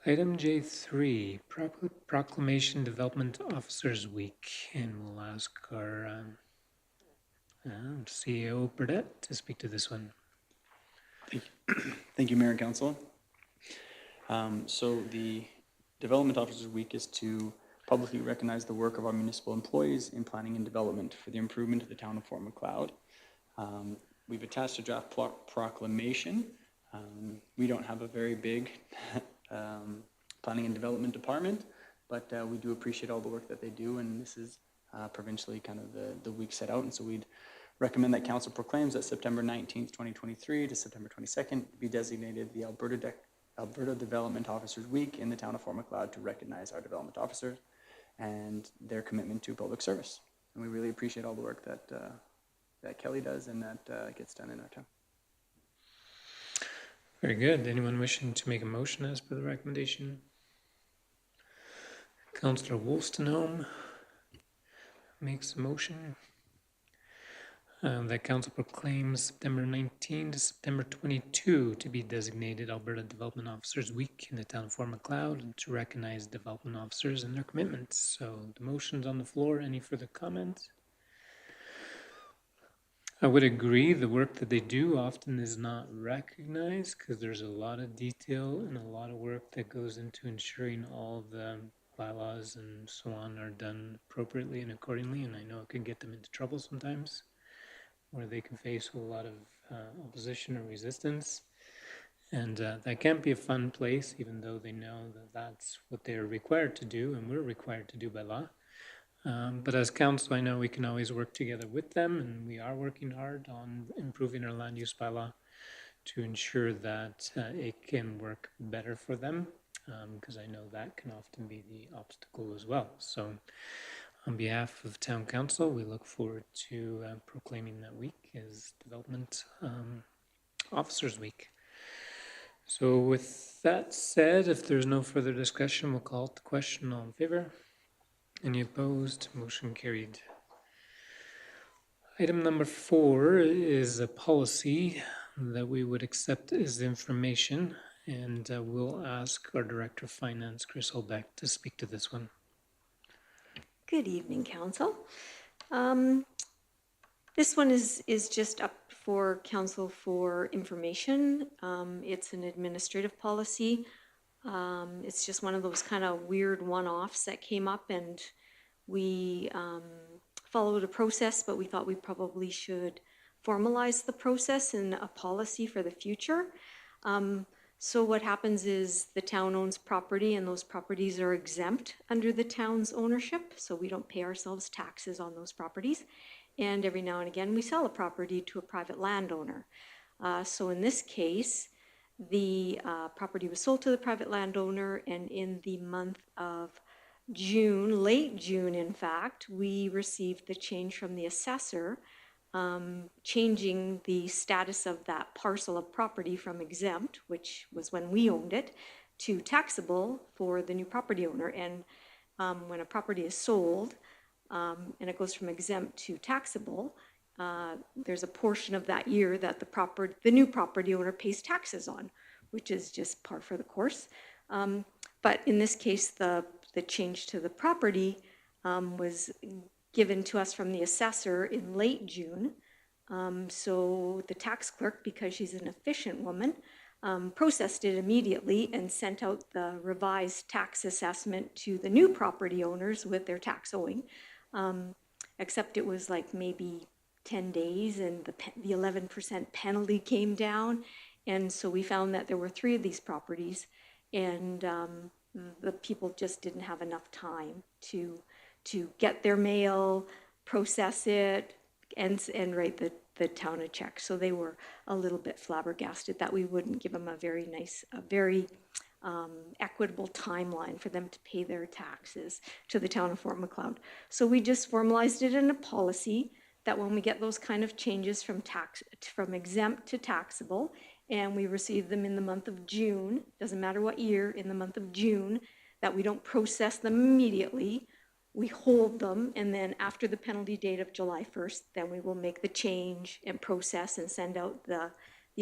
Item J3, Proclamation Development Officers Week, and we'll ask our CEO Burdett to speak to this one. Thank you, Mayor and Council. So the Development Officers Week is to publicly recognize the work of our municipal employees in planning and development for the improvement of the town of Fort Macleod. We've attached a draft proclamation. We don't have a very big planning and development department, but we do appreciate all the work that they do, and this is provincially kind of the week set out, and so we'd recommend that council proclaims that September 19th, 2023 to September 22nd be designated the Alberta Development Officers Week in the town of Fort Macleod to recognize our development officers and their commitment to public service. And we really appreciate all the work that Kelly does and that gets done in our town. Very good. Anyone wishing to make a motion as per the recommendation? Councillor Wolstenholme makes a motion that council proclaims September 19 to September 22 to be designated Alberta Development Officers Week in the town of Fort Macleod and to recognize development officers and their commitments. So the motion's on the floor. Any further comments? I would agree the work that they do often is not recognized because there's a lot of detail and a lot of work that goes into ensuring all the bylaws and so on are done appropriately and accordingly, and I know it can get them into trouble sometimes where they can face a lot of opposition or resistance, and that can't be a fun place even though they know that that's what they're required to do and we're required to do by law. But as council, I know we can always work together with them, and we are working hard on improving our land use bylaw to ensure that it can work better for them, because I know that can often be the obstacle as well. So On behalf of Town Council, we look forward to proclaiming that week as Development Officers Week. So with that said, if there's no further discussion, we'll call it the question. All in favor? Any opposed? Motion carried. Item number 4 is a policy that we would accept as information, and we'll ask our Director of Finance, Chris Holbeck, to speak to this one. Good evening, Council. This one is just up for Council for information. It's an administrative policy. It's just one of those kind of weird one-offs that came up, and we followed a process, but we thought we probably should formalize the process in a policy for the future. So what happens is the town owns property, and those properties are exempt under the town's ownership, so we don't pay ourselves taxes on those properties. And every now and again, we sell a property to a private landowner. So in this case, the property was sold to the private landowner, and in the month of June, late June in fact, we received the change from the assessor, changing the status of that parcel of property from exempt, which was when we owned it, to taxable for the new property owner. And when a property is sold and it goes from exempt to taxable, there's a portion of that year that the new property owner pays taxes on, which is just par for the course. But in this case, the change to the property was given to us from the assessor in late June. So the tax clerk, because she's an efficient woman, processed it immediately and sent out the revised tax assessment to the new property owners with their tax owing. Except it was like maybe 10 days and the 11% penalty came down. And so we found that there were 3 of these properties, and the people just didn't have enough time to get their mail, process it, and write the town a check. So they were a little bit flabbergasted that we wouldn't give them a very equitable timeline for them to pay their taxes to the town of Fort Macleod. So we just formalized it in a policy that when we get those kind of changes from exempt to taxable, and we receive them in the month of June, doesn't matter what year, in the month of June, that we don't process them immediately, we hold them, and then after the penalty date of July 1st, then we will make the change and process and send out the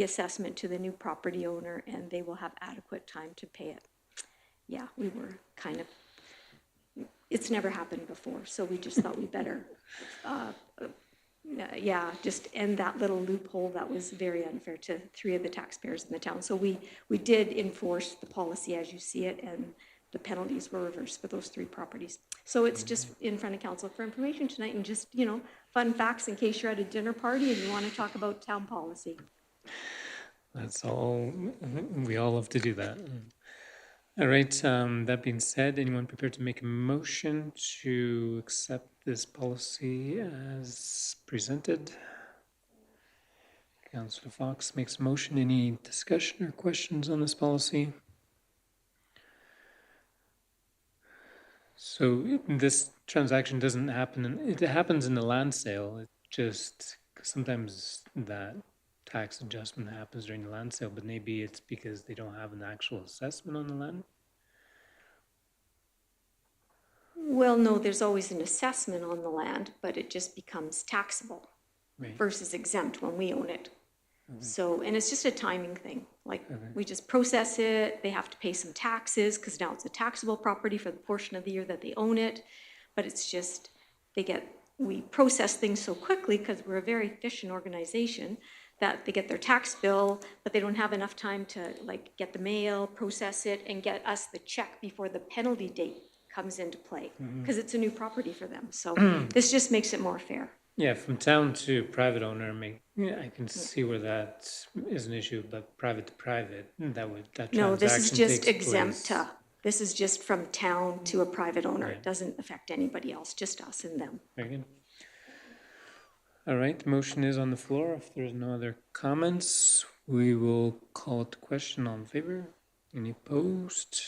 assessment to the new property owner, and they will have adequate time to pay it. Yeah, we were kind of, it's never happened before, so we just thought we better, just end that little loophole that was very unfair to 3 of the taxpayers in the town. So we did enforce the policy as you see it, and the penalties were reversed for those 3 properties. So it's just in front of council for information tonight, and just, fun facts in case you're at a dinner party and you want to talk about town policy. That's all, we all love to do that. All right, that being said, anyone prepared to make a motion to accept this policy as presented? Councillor Fox makes a motion. Any discussion or questions on this policy? So this transaction doesn't happen, it happens in the land sale. It just, sometimes that tax adjustment happens during the land sale, but maybe it's because they don't have an actual assessment on the land? Well, no, there's always an assessment on the land, but it just becomes taxable versus exempt when we own it. So, and it's just a timing thing. Like, we just process it, they have to pay some taxes because now it's a taxable property for the portion of the year that they own it. But it's just, we process things so quickly because we're a very efficient organization that they get their tax bill, but they don't have enough time to get the mail, process it, and get us the check before the penalty date comes into play because it's a new property for them. So this just makes it more fair. Yeah, from town to private owner, I can see where that is an issue, but private to private, that No, this is transaction just takes exempt place. this is just from town to a private owner. It doesn't affect anybody else, just us and them. Very good. All right, the motion is on the floor. If there's no other comments, we will call it the question. All in favor? Any opposed?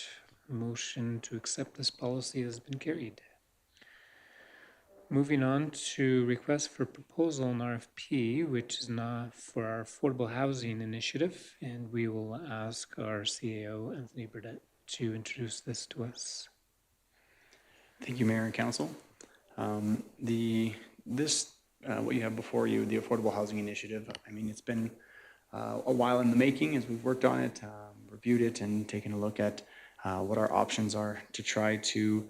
Motion to accept this policy has been carried. moving on to request for proposal on RFP, which is not for our affordable housing initiative, and we will ask our CAO, Anthony Burdett, to introduce this to us. Thank you, Mayor and Council. What you have before you, the Affordable Housing Initiative, I mean, it's been a while in the making as we've worked on it, reviewed it, and taken a look at what our options are to try to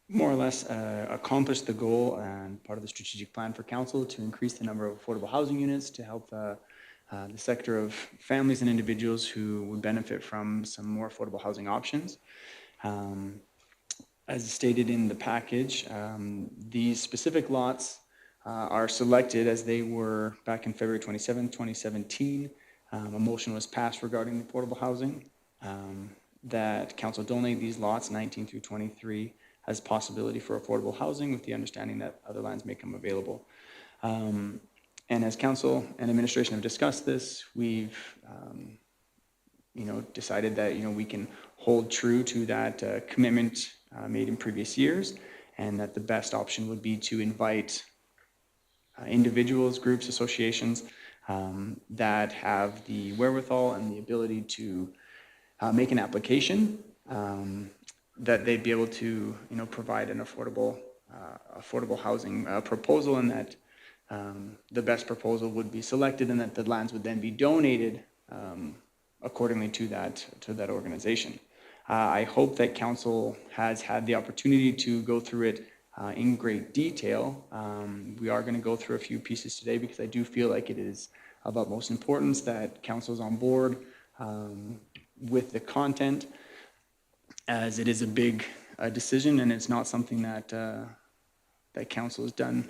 more or less accomplish the goal and part of the strategic plan for council to increase the number of affordable housing units to help the sector of families and individuals who would benefit from some more affordable housing options. As stated in the package, these specific lots are selected as they were back in February 27, 2017. A motion was passed regarding affordable housing that council donate these lots 19 through 23 as possibility for affordable housing with the understanding that other lands may come available. And as council and administration have discussed this, we've decided that we can hold true to that commitment made in previous years, and that the best option would be to invite individuals, groups, associations that have the wherewithal and the ability to make an application, that they'd be able to provide an affordable housing proposal, and that the best proposal would be selected, and that the lands would then be donated accordingly to that organization. I hope that council has had the opportunity to go through it in great detail. We are going to go through a few pieces today because I do feel like it is of utmost importance that council's on board with the content, as it is a big decision, and it's not something that that council has done,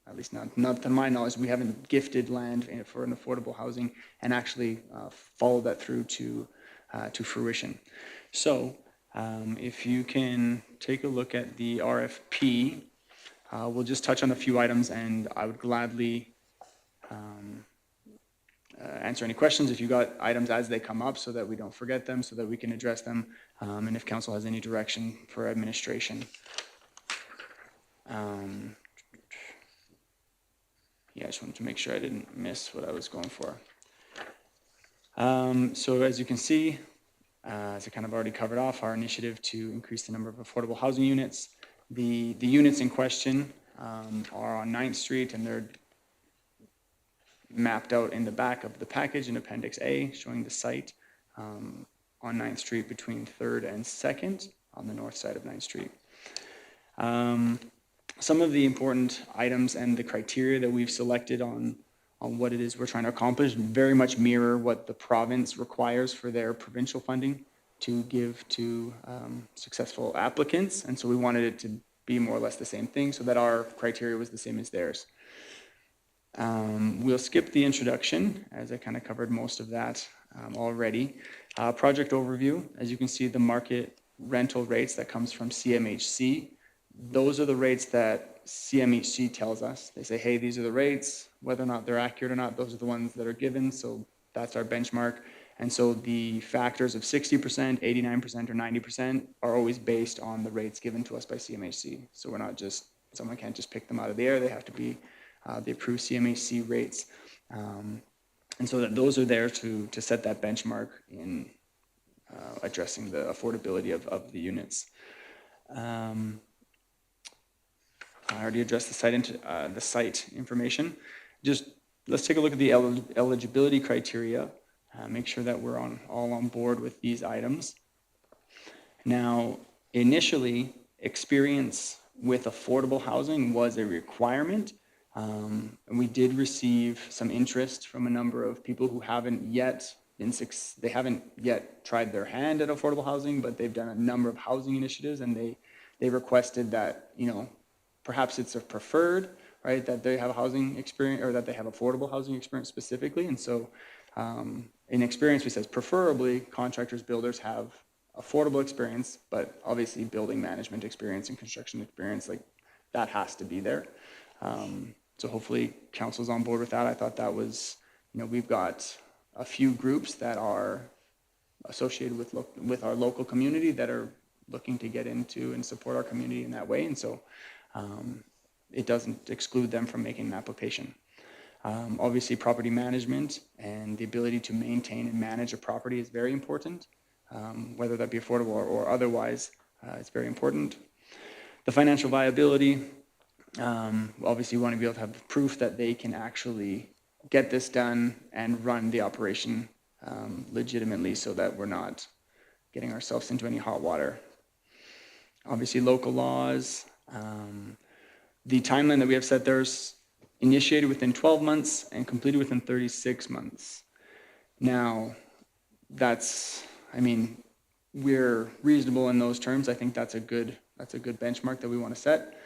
at least not to my knowledge. We haven't gifted land for an affordable housing and actually followed that through to fruition. So if you can take a look at the RFP, we'll just touch on a few items, and I would gladly answer any questions if you got items as they come up so that we don't forget them, so that we can address them, and if council has any direction for administration. Yeah, I just wanted to make sure I didn't miss what I was going for. So as you can see, as I kind of already covered off, our initiative to increase the number of affordable housing units. The units in question are on 9th Street, and they're mapped out in the back of the package in Appendix A, showing the site on 9th Street between 3rd and 2nd on the north side of 9th Street. Some of the important items and the criteria that we've selected on what it is we're trying to accomplish very much mirror what the province requires for their provincial funding to give to successful applicants. And so we wanted it to be more or less the same thing so that our criteria was the same as theirs. We'll skip the introduction as I kind of covered most of that already. Project overview, as you can see, the market rental rates that comes from CMHC. Those are the rates that CMHC tells us. They say, hey, these are the rates, whether or not they're accurate or not, those are the ones that are given. So that's our benchmark. And so the factors of 60%, 89%, or 90% are always based on the rates given to us by CMHC. So we're not just, someone can't just pick them out of the air. They have to be the approved CMHC rates. And so that those are there to set that benchmark in addressing the affordability of the units. I already addressed the site information. Just let's take a look at the eligibility criteria. Make sure that we're all on board with these items. Now, initially, experience with affordable housing was a requirement. And we did receive some interest from a number of people who haven't yet tried their hand at affordable housing, but they've done a number of housing initiatives, and they requested that, perhaps it's a preferred, right, that they have a housing experience, or that they have affordable housing experience specifically. And so in experience, we says preferably contractors, builders have affordable experience, but obviously building management experience and construction experience, like that has to be there. So hopefully council's on board with that. I thought that was, we've got a few groups that are associated with our local community that are looking to get into and support our community in that way. And so it doesn't exclude them from making an application. Obviously, property management and the ability to maintain and manage a property is very important, whether that be affordable or otherwise. It's very important. The financial viability, obviously, we want to be able to have proof that they can actually get this done and run the operation legitimately, so that we're not getting ourselves into any hot water. Obviously, local laws. The timeline that we have set there is initiated within 12 months and completed within 36 months. Now, we're reasonable in those terms. I think that's a good benchmark that we want to set.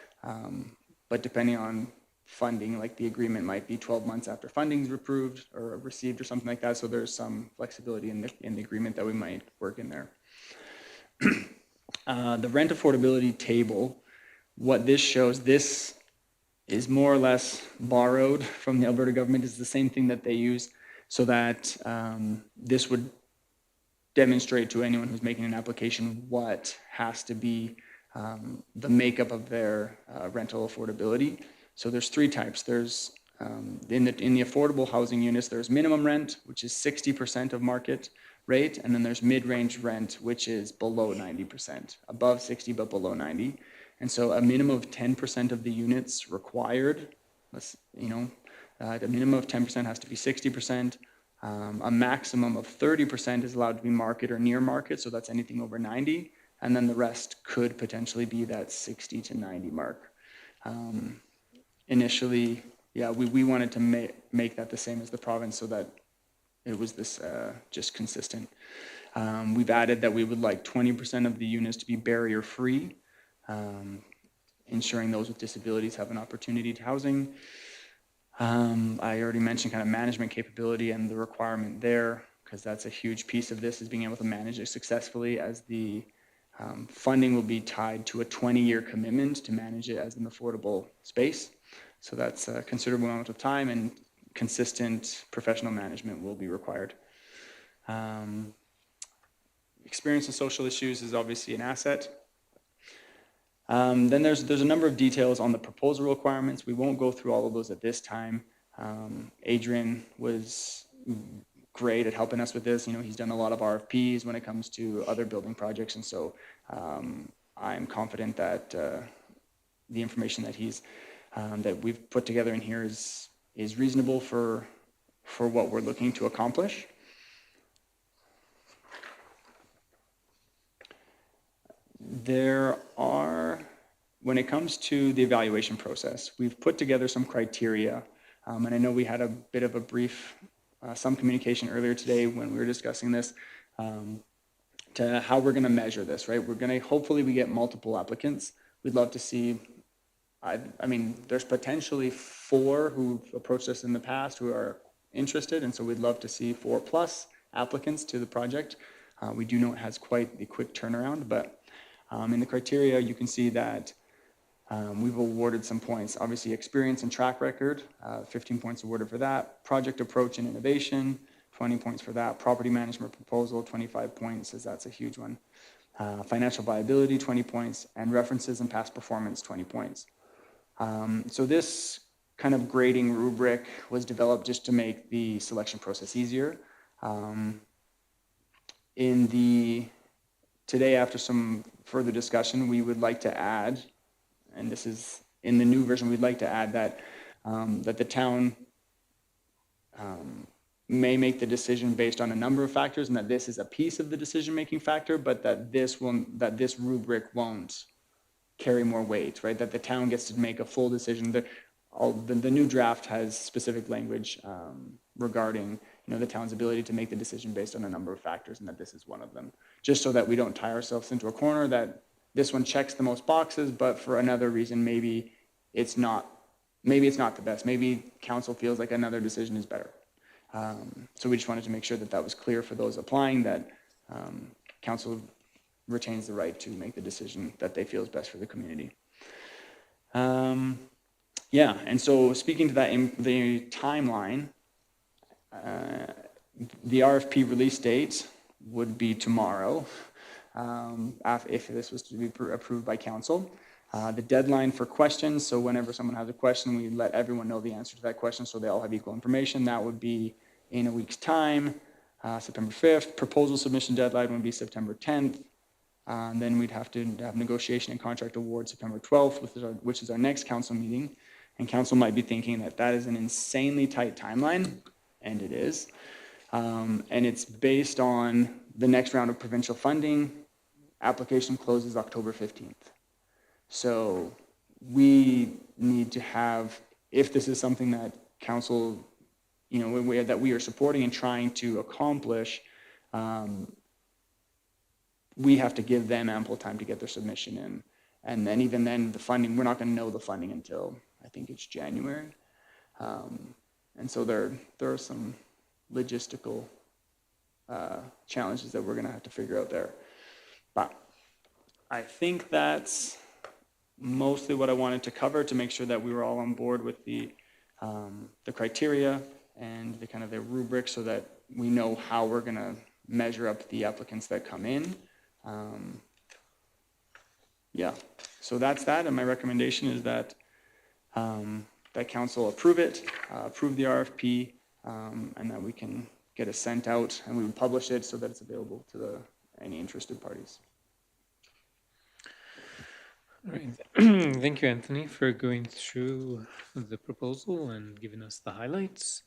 But depending on funding, like the agreement might be 12 months after funding is approved or received or something like that. So there's some flexibility in the agreement that we might work in there. The rent affordability table, what this shows, this is more or less borrowed from the Alberta government. It's the same thing that they use, so that this would demonstrate to anyone who's making an application what has to be the makeup of their rental affordability. So there's three types. There's in the affordable housing units, there's minimum rent, which is 60% of market rate, and then there's mid-range rent, which is below 90%, above 60 but below 90. And so a minimum of 10% of the units required, the minimum of 10% has to be 60%. A maximum of 30% is allowed to be market or near market, so that's anything over 90. And then the rest could potentially be that 60 to 90 mark. Initially, we wanted to make that the same as the province, so that it was this just consistent. We've added that we would like 20% of the units to be barrier-free, ensuring those with disabilities have an opportunity to housing. I already mentioned kind of management capability and the requirement there, because that's a huge piece of this, is being able to manage it successfully, as the funding will be tied to a 20-year commitment to manage it as an affordable space. So that's a considerable amount of time, and consistent professional management will be required. Experience in social issues is obviously an asset. Then there's a number of details on the proposal requirements. We won't go through all of those at this time. Adrian was great at helping us with this. He's done a lot of RFPs when it comes to other building projects, and so I'm confident that the information that we've put together in here is reasonable for what we're looking to accomplish. When it comes to the evaluation process, we've put together some criteria, and I know we had a bit of a brief, some communication earlier today when we were discussing this, to how we're going to measure this, right? Hopefully we get multiple applicants. We'd love to see, there's potentially 4 who've approached us in the past who are interested, and so we'd love to see 4+ applicants to the project. We do know it has quite the quick turnaround, but in the criteria, you can see that we've awarded some points. Obviously, experience and track record, 15 points awarded for that. Project approach and innovation, 20 points for that. Property management proposal, 25 points, as that's a huge one. Financial viability, 20 points. And references and past performance, 20 points. So this kind of grading rubric was developed just to make the selection process easier. Today, after some further discussion, we would like to add, and this is in the new version, we'd like to add that the town may make the decision based on a number of factors, and that this is a piece of the decision-making factor, but that this rubric won't carry more weight, right? That the town gets to make a full decision. The new draft has specific language regarding the town's ability to make the decision based on a number of factors, and that this is one of them. Just so that we don't tie ourselves into a corner that this one checks the most boxes, but for another reason, maybe it's not the best. Maybe council feels like another decision is better. So we just wanted to make sure that was clear for those applying, that council retains the right to make the decision that they feel is best for the community. And so speaking to that, the timeline, the RFP release date would be tomorrow. if this was to be approved by council. The deadline for questions, so whenever someone has a question, we let everyone know the answer to that question so they all have equal information. That would be in a week's time, September 5th. Proposal submission deadline would be September 10th. And then we'd have to have negotiation and contract award September 12th, which is our next council meeting. And council might be thinking that that is an insanely tight timeline, and it is. And it's based on the next round of provincial funding. Application closes October 15th. So we need to have, if this is something that council, that we are supporting and trying to accomplish, we have to give them ample time to get their submission in. And then even then, the funding, we're not going to know the funding until, I think it's January. And so there are some logistical challenges that we're going to have to figure out there. But I think that's mostly what I wanted to cover to make sure that we were all on board with the criteria and the kind of the rubric so that we know how we're going to measure up the applicants that come in. Yeah, so that's that, and my recommendation is that that council approve it, approve the RFP, and that we can get it sent out and we would publish it so that it's available to any interested parties. All right. Thank you, Anthony, for going through the proposal and giving us the highlights.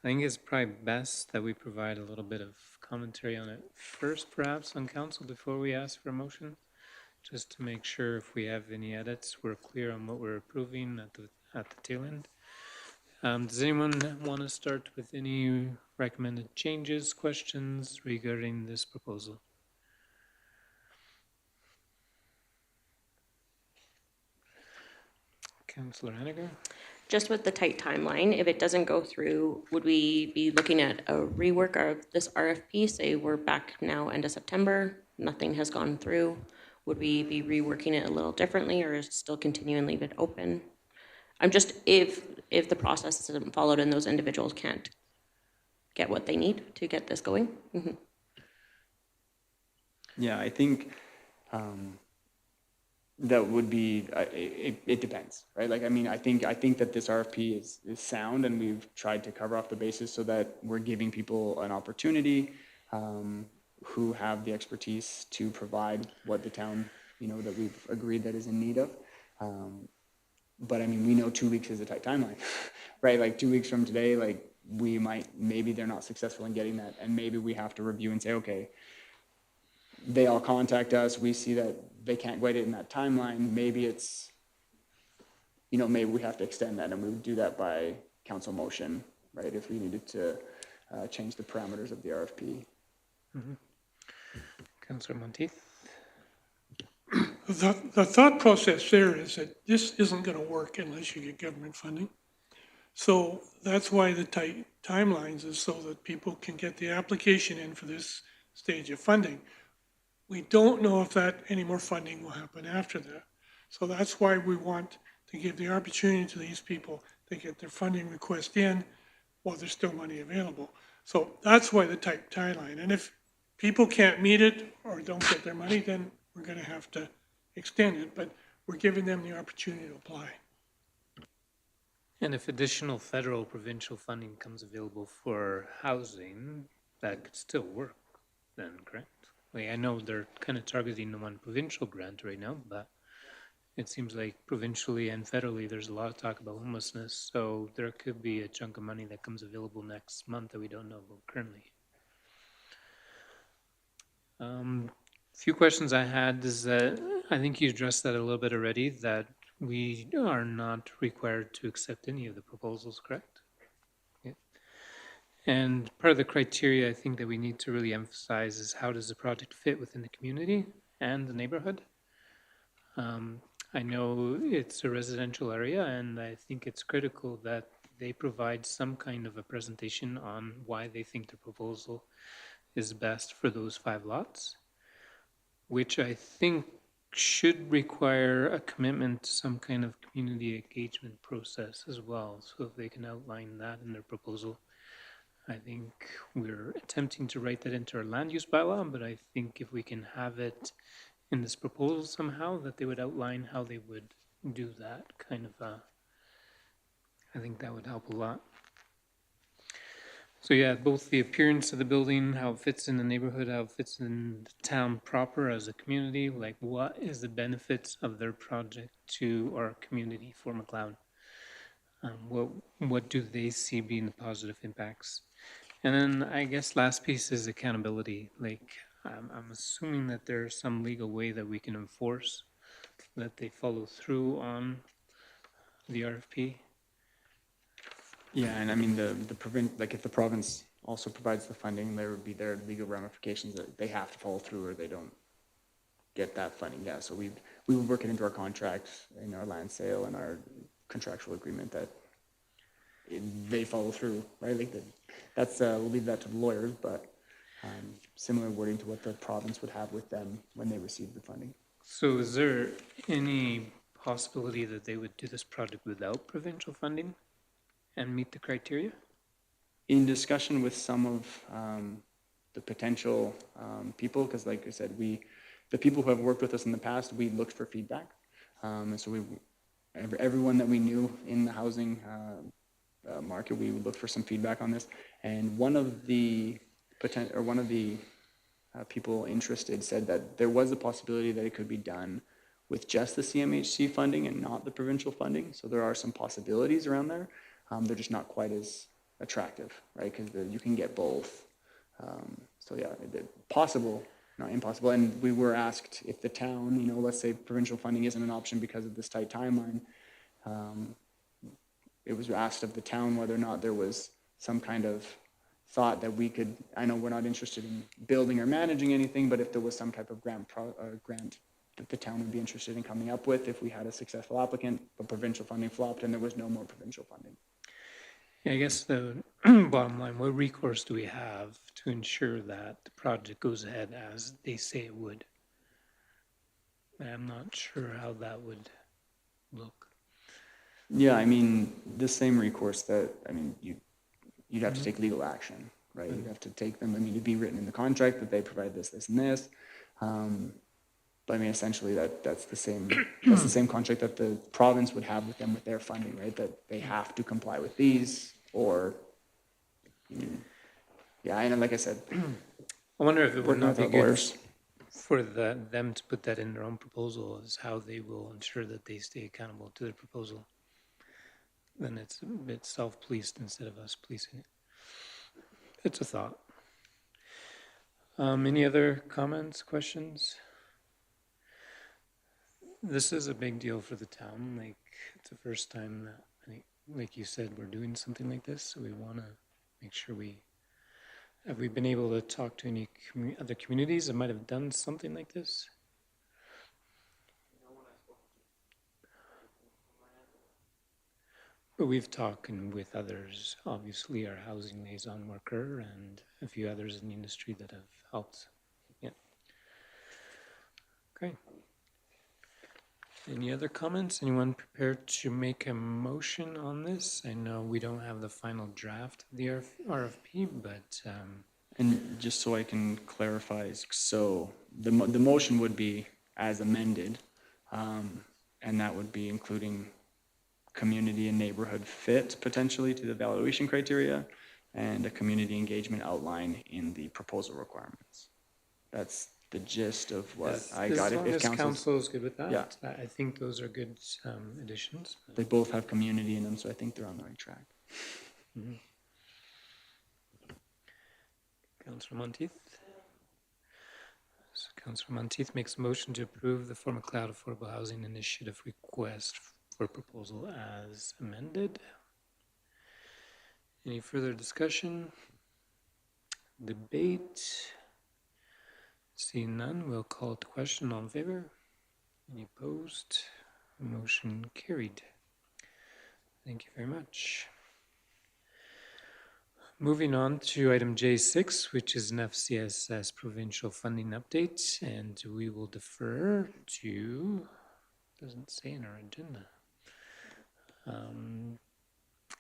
I think it's probably best that we provide a little bit of commentary on it first, perhaps, on council before we ask for a motion, just to make sure if we have any edits, we're clear on what we're approving at the tail end. Does anyone want to start with any recommended changes, questions regarding this proposal? Councillor Henniger? Just with the tight timeline, if it doesn't go through, would we be looking at a rework of this RFP? Say we're back now end of September, nothing has gone through. Would we be reworking it a little differently or still continue and leave it open? I'm just, if the process isn't followed and those individuals can't get what they need to get this going. Mm-hmm. Yeah, I think that would be, it depends, right? Like, I mean, I think that this RFP is sound, and we've tried to cover off the bases so that we're giving people an opportunity who have the expertise to provide what the town, that we've agreed that is in need of. But I mean, we know 2 weeks is a tight timeline, right? Like 2 weeks from today, like maybe they're not successful in getting that, and maybe we have to review and say, okay, they all contact us, we see that they can't get it in that timeline, maybe it's, maybe we have to extend that, and we would do that by council motion, right, if we needed to change the parameters of the RFP. Mm-hmm. Councillor Monteith? The thought process there is that this isn't going to work unless you get government funding. So that's why the tight timelines is so that people can get the application in for this stage of funding. We don't know if any more funding will happen after that. So that's why we want to give the opportunity to these people to get their funding request in while there's still money available. So that's why the tight timeline. And if people can't meet it or don't get their money, then we're going to have to extend it. But we're giving them the opportunity to apply. And if additional federal provincial funding comes available for housing, that could still work then, correct? I know they're kind of targeting the one provincial grant right now, but it seems like provincially and federally, there's a lot of talk about homelessness. So there could be a chunk of money that comes available next month that we don't know about currently. Few questions I had is that I think you addressed that a little bit already, that we are not required to accept any of the proposals, correct? Yeah. And part of the criteria I think that we need to really emphasize is how does the project fit within the community and the neighborhood? I know it's a residential area, and I think it's critical that they provide some kind of a presentation on why they think the proposal is best for those 5 lots, which I think should require a commitment to some kind of community engagement process as well. So if they can outline that in their proposal, I think we're attempting to write that into our land use bylaw, but I think if we can have it in this proposal somehow, that they would outline how they would do that kind of, I think that would help a lot. So yeah, both the appearance of the building, how it fits in the neighborhood, how it fits in the town proper as a community, like what is the benefits of their project to our community for McLeod? What do they see being the positive impacts? And then I guess last piece is accountability. Like I'm assuming that there's some legal way that we can enforce that they follow through on the RFP. Yeah, and I mean, like if the province also provides the funding, there would be their legal ramifications that they have to follow through or they don't get that funding. Yeah, so we would work it into our contract, in our land sale and our contractual agreement that they follow through, right? Like that's, we'll leave that to the lawyers, but similar wording to what the province would have with them when they receive the funding. So is there any possibility that they would do this project without provincial funding and meet the criteria? In discussion with some of the potential people, because like I said, the people who have worked with us in the past, we looked for feedback. And so everyone that we knew in the housing market, we would look for some feedback on this. And one of the people interested said that there was a possibility that it could be done with just the CMHC funding and not the provincial funding. So there are some possibilities around there. They're just not quite as attractive, right? Because you can get both. So yeah, possible, not impossible. And we were asked if the town, let's say provincial funding isn't an option because of this tight timeline. It was asked of the town whether or not there was some kind of thought that we could, I know we're not interested in building or managing anything, but if there was some type of grant that the town would be interested in coming up with if we had a successful applicant, but provincial funding flopped and there was no more provincial funding. Yeah, I guess the bottom line, what recourse do we have to ensure that the project goes ahead as they say it would? I'm not sure how that would look. Yeah, I mean, the same recourse that, you'd have to take legal action, right? You'd have to take them, it'd be written in the contract that they provide this, this, and this. But I mean, essentially that's the same contract that the province would have with them with their funding, right? That they have to comply with these or, yeah, and like I said, I wonder if it would working not with be our good lawyers. for them to put that in their own proposal is how they will ensure that they stay accountable to their proposal. Then it's a bit self-policed instead of us policing it. It's a thought. Any other comments, questions? This is a big deal for the town. Like, it's the first time that, like you said, we're doing something like this. So we want to make sure have we been able to talk to any other communities that might have done something like this? But we've talked with others, obviously our housing liaison worker and a few others in the industry that have helped. Yeah. Okay. Any other comments? Anyone prepared to make a motion on this? I know we don't have the final draft of the RFP, but And just so I can clarify, so the motion would be as amended, and that would be including community and neighborhood fit potentially to the evaluation criteria and a community engagement outline in the proposal requirements. That's the gist of what I got. As long as council is good with that, yeah. I think those are good additions. They both have community in them, so I think they're on the right track. Mm-hmm. Councillor Monteith. So Councillor Monteith makes a motion to approve the For McLeod Affordable Housing Initiative request for proposal as amended. Any further discussion? Debate? Seeing none, we'll call it to question. All in favor? Any opposed? Motion carried. Thank you very much. Moving on to item J6, which is an FCSS provincial funding update, and we will defer to, doesn't say in our agenda.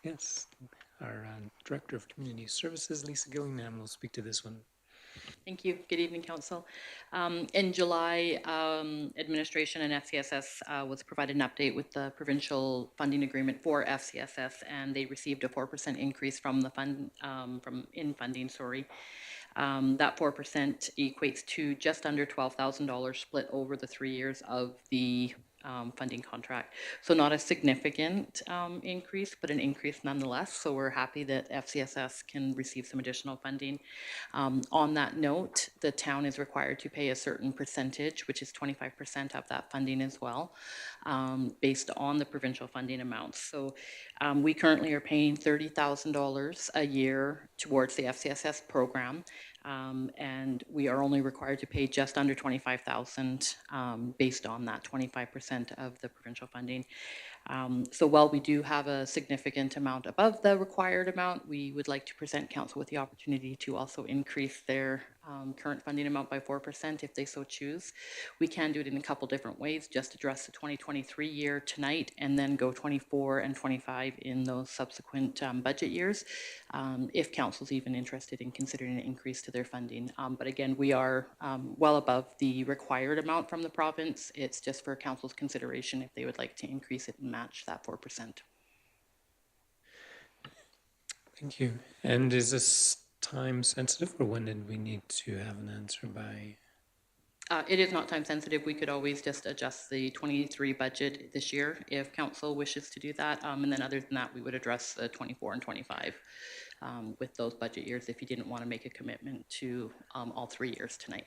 Yes, our Director of Community Services, Lisa Gillingham, will speak to this one. Thank you. Good evening, Council. In July, Administration and FCSS was provided an update with the provincial funding agreement for FCSS, and they received a 4% increase from the fund, funding, sorry. That 4% equates to just under $12,000 split over the 3 years of the funding contract. So not a significant increase, but an increase nonetheless. So we're happy that FCSS can receive some additional funding. On that note, the town is required to pay a certain percentage, which is 25% of that funding as well, based on the provincial funding amounts. So we currently are paying $30,000 a year towards the FCSS program. And we are only required to pay just under $25,000 based on that 25% of the provincial funding. So while we do have a significant amount above the required amount, we would like to present council with the opportunity to also increase their current funding amount by 4% if they so choose. We can do it in a couple different ways, just address the 2023 year tonight and then go 24 and 25 in those subsequent budget years, if council's even interested in considering an increase to their funding. But again, we are well above the required amount from the province. It's just for council's consideration if they would like to increase it and match that 4%. Thank you. And is this time sensitive, or when did we need to have an answer by? It is not time sensitive. We could always just adjust the 23 budget this year if council wishes to do that. And then other than that, we would address the 24 and 25 with those budget years if you didn't want to make a commitment to all 3 years tonight.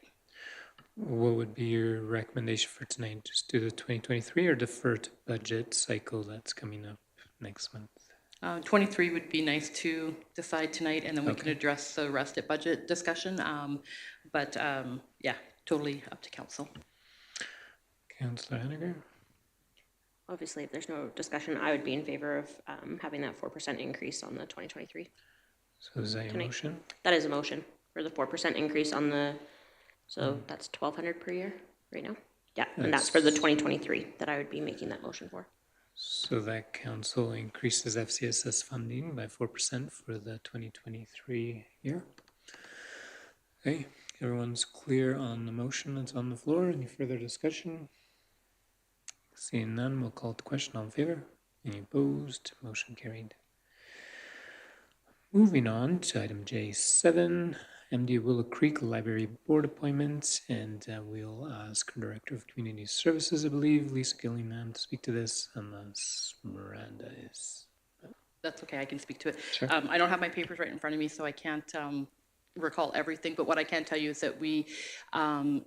What would be your recommendation for tonight? Just do the 2023 or deferred budget cycle that's coming up next month? 23 would be nice to decide tonight, and then we can address the rest at budget discussion. Yeah, totally up to council. Councillor Henniger? Obviously, if there's no discussion, I would be in favor of having that 4% increase on the 2023. So is that your motion? That is a motion for the 4% increase on the, so that's $1,200 per year right now? Yeah, and that's for the 2023 that I would be making that motion for. So that council increases FCSS funding by 4% for the 2023 year. Okay, everyone's clear on the motion that's on the floor. Any further discussion? Seeing none, we'll call the question. All in favor? Any opposed? Motion carried. Moving on to item J7, MD Willow Creek Library Board appointment, and we'll ask our Director of Community Services, I believe, Lisa Gillingham, to speak to this, unless Miranda is. That's okay, I can speak to it. Sure. I don't have my papers right in front of me, so I can't recall everything, but what I can tell you is that we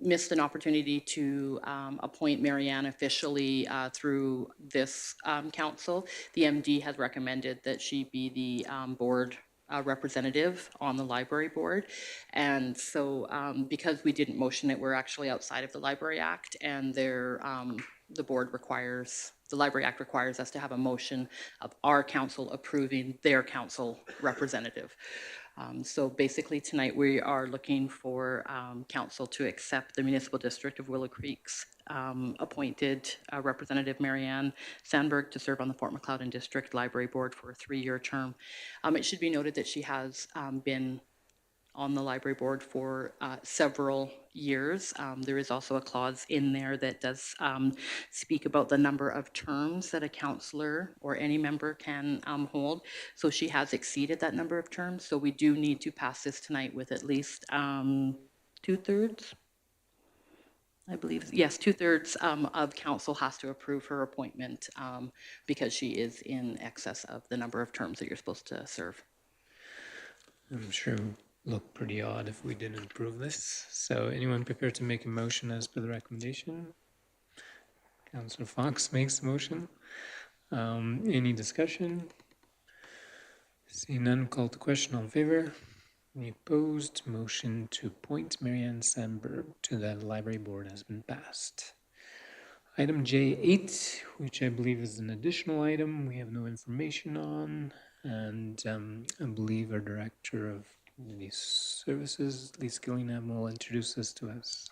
missed an opportunity to appoint Marianne officially through this council. The MD has recommended that she be the board representative on the library board, and so because we didn't motion it, we're actually outside of the Library Act, and the Library Act requires us to have a motion of our council approving their council representative. So basically tonight we are looking for council to accept the Municipal District of Willow Creek's appointed Representative Marianne Sandberg to serve on the Fort McLeod District Library Board for a 3-year term. It should be noted that she has been on the library board for several years. There is also a clause in there that does speak about the number of terms that a councillor or any member can hold. So she has exceeded that number of terms. So we do need to pass this tonight with at least 2/3. I believe, yes, 2/3 of council has to approve her appointment because she is in excess of the number of terms that you're supposed to serve. I'm sure look pretty odd if we didn't approve this. So anyone prepared to make a motion as per the recommendation? Councillor Fox makes the motion. Any discussion? Seeing none, call to question. All in favor? Any opposed? Motion to appoint Marianne Sandberg to the library board has been passed. Item J8, which I believe is an additional item we have no information on, and I believe our Director of Community Services, Lisa Gillingham, will introduce this to us.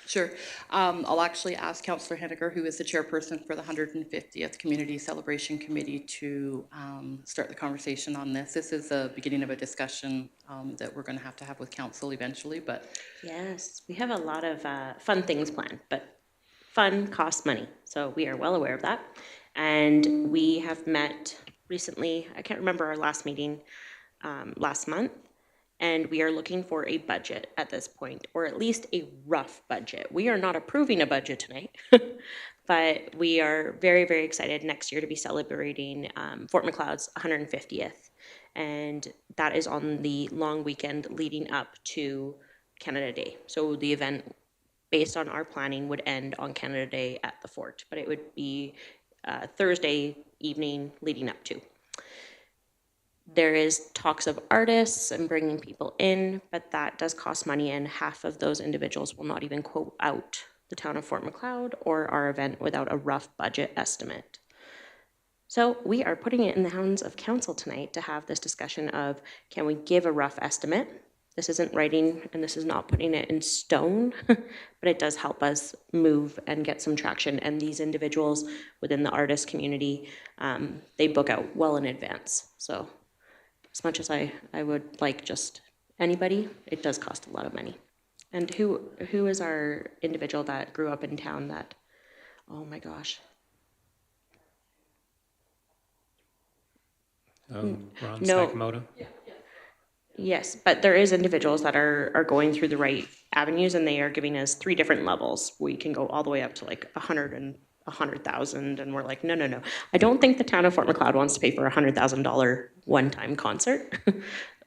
Sure. I'll actually ask Councillor Henniger, who is the chairperson for the 150th Community Celebration Committee, to start the conversation on this. This is the beginning of a discussion that we're going to have with council eventually, but Yes, we have a lot of fun things planned, but fun costs money, so we are well aware of that. And we have met recently, I can't remember our last meeting, last month, and we are looking for a budget at this point, or at least a rough budget. We are not approving a budget tonight, but we are very, very excited next year to be celebrating Fort Macleod's 150th. And that is on the long weekend leading up to Canada Day. So the event, based on our planning, would end on Canada Day at the fort, but it would be Thursday evening leading up to. There is talks of artists and bringing people in, but that does cost money, and half of those individuals will not even quote out the town of Fort Macleod or our event without a rough budget estimate. So we are putting it in the hands of council tonight to have this discussion of, can we give a rough estimate? This isn't writing, and this is not putting it in stone, but it does help us move and get some traction. And these individuals within the artist community, they book out well in advance. So as much as I would like just anybody, it does cost a lot of money. And who is our individual that grew up in town that, oh my gosh. Ron No. Sakamoto? Yes, but there is individuals that are going through the right avenues, and they are giving us 3 different levels. We can go all the way up to like 100 and 100,000, and we're like, no. I don't think the town of Fort Macleod wants to pay for a $100,000 one-time concert.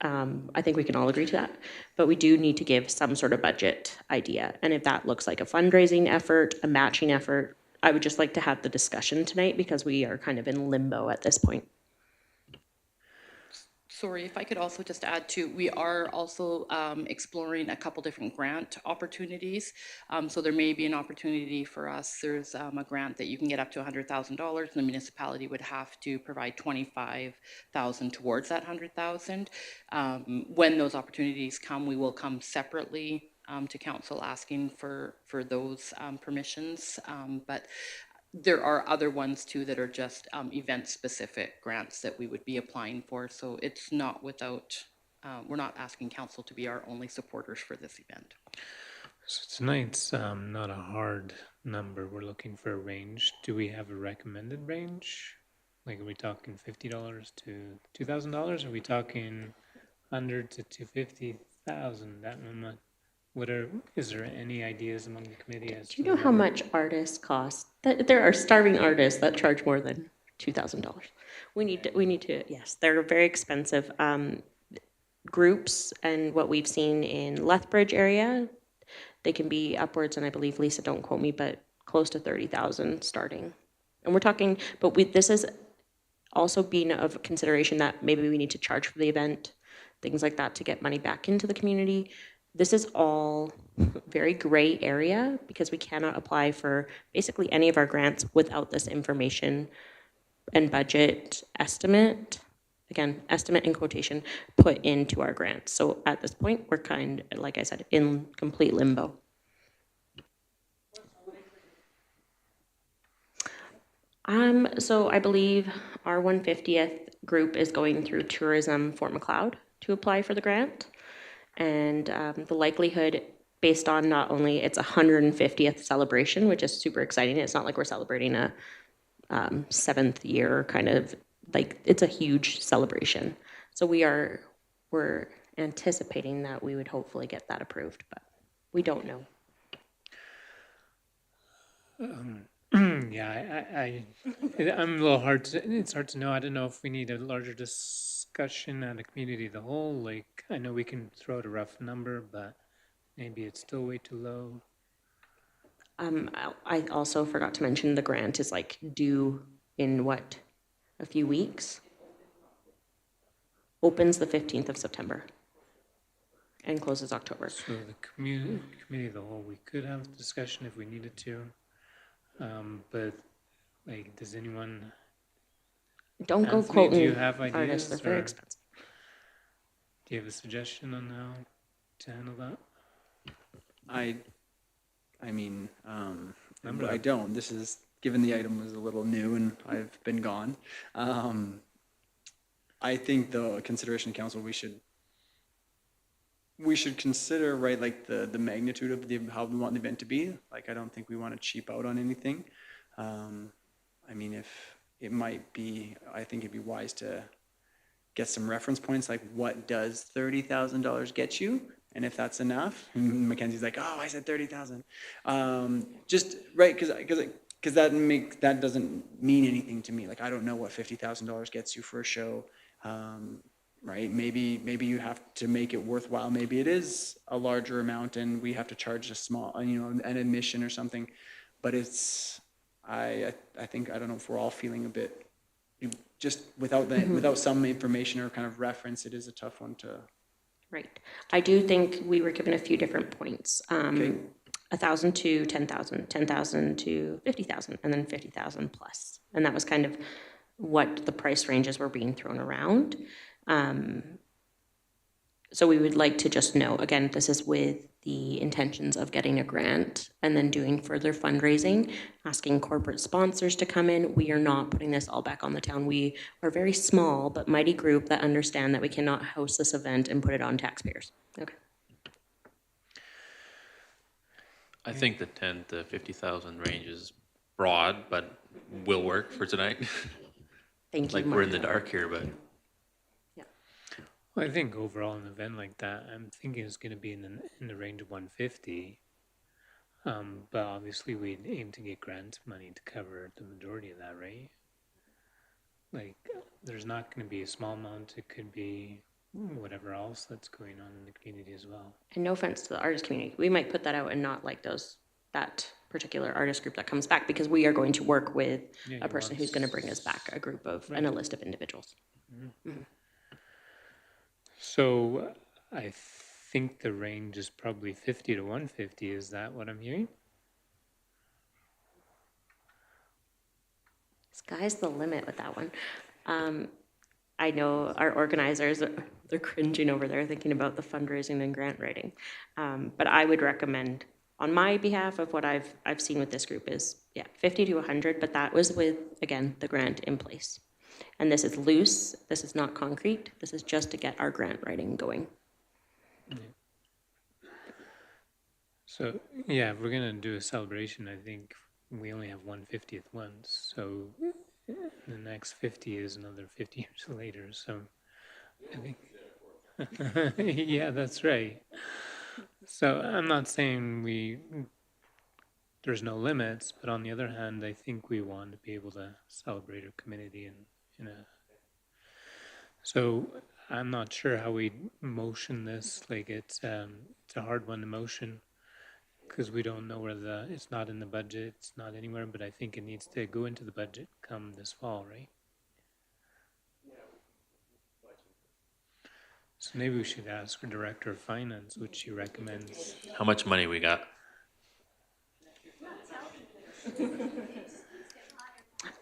I think we can all agree to that, but we do need to give some sort of budget idea. And if that looks like a fundraising effort, a matching effort, I would just like to have the discussion tonight because we are kind of in limbo at this point. sorry, if I could also just add to, we are also exploring a couple different grant opportunities. So there may be an opportunity for us. There's a grant that you can get up to $100,000, and the municipality would have to provide $25,000 towards that $100,000. When those opportunities come, we will come separately to council asking for those permissions. But there are other ones too that are just event-specific grants that we would be applying for. So it's not without, we're not asking council to be our only supporters for this event. So tonight's not a hard number. We're looking for a range. Do we have a recommended range? Like, are we talking $50 to $2,000? Are we talking 100 to 250,000? That one. Is there any ideas among the committee as Do you know how much artists cost? There are starving artists that charge more than $2,000. We need to, yes, they're very expensive. Groups, and what we've seen in Lethbridge area, they can be upwards, and I believe, Lisa, don't quote me, but close to 30,000 starting. And we're talking, but this is also being of consideration that maybe we need to charge for the event, things like that, to get money back into the community. This is all very gray area because we cannot apply for basically any of our grants without this information and budget estimate. Again, estimate and quotation put into our grants. So at this point, we're kind, like I said, in complete limbo. So I believe our 150th group is going through Tourism Fort Macleod to apply for the grant. And the likelihood, based on not only its 150th celebration, which is super exciting. It's not like we're celebrating a 7th year kind of, like, it's a huge celebration. So we're anticipating that we would hopefully get that approved, but we don't know. Yeah, I'm a little it's hard to know. I don't know if we need a larger discussion at the community as a whole. Like, I know we can throw out a rough number, but maybe it's still way too low. I also forgot to mention the grant is like due in what, a few weeks? Opens the 15th of September and closes October. So the committee of the whole, we could have a discussion if we needed to. But like, does anyone? Don't go Anthony, quoting do you have artists, ideas, they're very or expensive. do you have a suggestion on how to handle that? I mean, I don't. This is, given the item was a little new and I've been gone. I think the consideration council, we should consider, right, like the magnitude of how we want the event to be. Like, I don't think we want to cheap out on anything. I mean, if it might be, I think it'd be wise to get some reference points, like what does $30,000 get you? And if that's enough, and Mackenzie's like, oh, I said 30,000. Just, right, because that doesn't mean anything to me. Like, I don't know what $50,000 gets you for a show. Right? Maybe you have to make it worthwhile. Maybe it is a larger amount and we have to charge a small, an admission or something. But it's, I think, I don't know if we're all feeling a bit, just without that, without some information or kind of reference, it is a tough one to. Right. I do think we were given a few different points. 1,000 to 10,000, 10,000 to 50,000, and then 50,000 plus. And that was kind of what the price ranges were being thrown around. So we would like to just know, again, this is with the intentions of getting a grant and then doing further fundraising, asking corporate sponsors to come in. We are not putting this all back on the town. We are a very small but mighty group that understand that we cannot host this event and put it on taxpayers. Okay. I think the 10 to 50,000 range is broad, but will work for tonight. Thank you. Like, we're in the dark here, but. Well, I think overall an event like that, I'm thinking it's going to be in the range of 150. But obviously we'd aim to get grant money to cover the majority of that, right? Like, there's not going to be a small amount. It could be whatever else that's going on in the community as well. And no offense to the artist community, we might put that out and not like that particular artist group that comes back, because we are going to work with a person who's going to bring us back a group of and a list of individuals. So I think the range is probably 50 to 150. Is that what I'm hearing? Sky's the limit with that one. I know our organizers, they're cringing over there thinking about the fundraising and grant writing. But I would recommend, on my behalf of what I've seen with this group, is 50 to 100, but that was with, again, the grant in place. And this is loose, this is not concrete, this is just to get our grant writing going. So, yeah, if we're going to do a celebration, I think we only have 150th once. So the next 50 is another 50 years later. So I think, yeah, that's right. So I'm not saying there's no limits, but on the other hand, I think we want to be able to celebrate our community so I'm not sure how we motion this. Like, it's a hard one to motion because we don't know where it's not in the budget, it's not anywhere, but I think it needs to go into the budget come this fall, right? So maybe we should ask our Director of Finance what she recommends. How much money we got?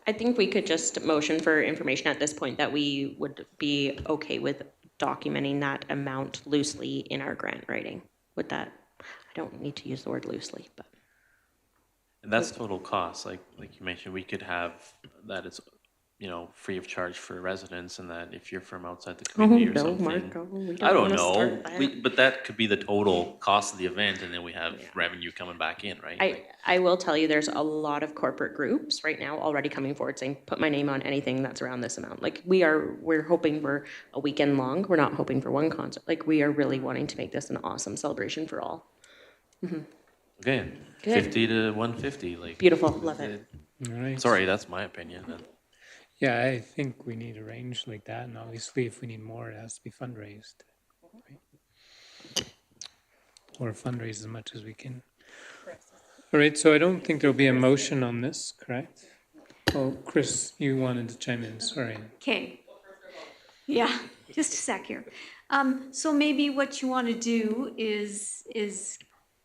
I think we could just motion for information at this point that we would be okay with documenting that amount loosely in our grant writing. Would that, I don't need to use the word loosely, but. And that's total cost, like you mentioned, we could have that it's, free of charge for residents, and that if you're from outside the community or something. I don't know, but that could be the total cost of the event, and then we have revenue coming back in, right? I will tell you, there's a lot of corporate groups right now already coming forward saying, put my name on anything that's around this amount. Like, we're hoping for a weekend long. We're not hoping for one concert. Like, we are really wanting to make this an awesome celebration for all. Okay, Good. 50 to 150, like. Beautiful, love it. All right. Sorry, that's my opinion. Yeah, I think we need a range like that, and obviously if we need more, it has to be fundraised. Right? Or fundraise as much as we can. All right, so I don't think there'll be a motion on this, correct? Oh, Chris, you wanted to chime in, sorry. Okay. Yeah, just a sec here. So maybe what you want to do is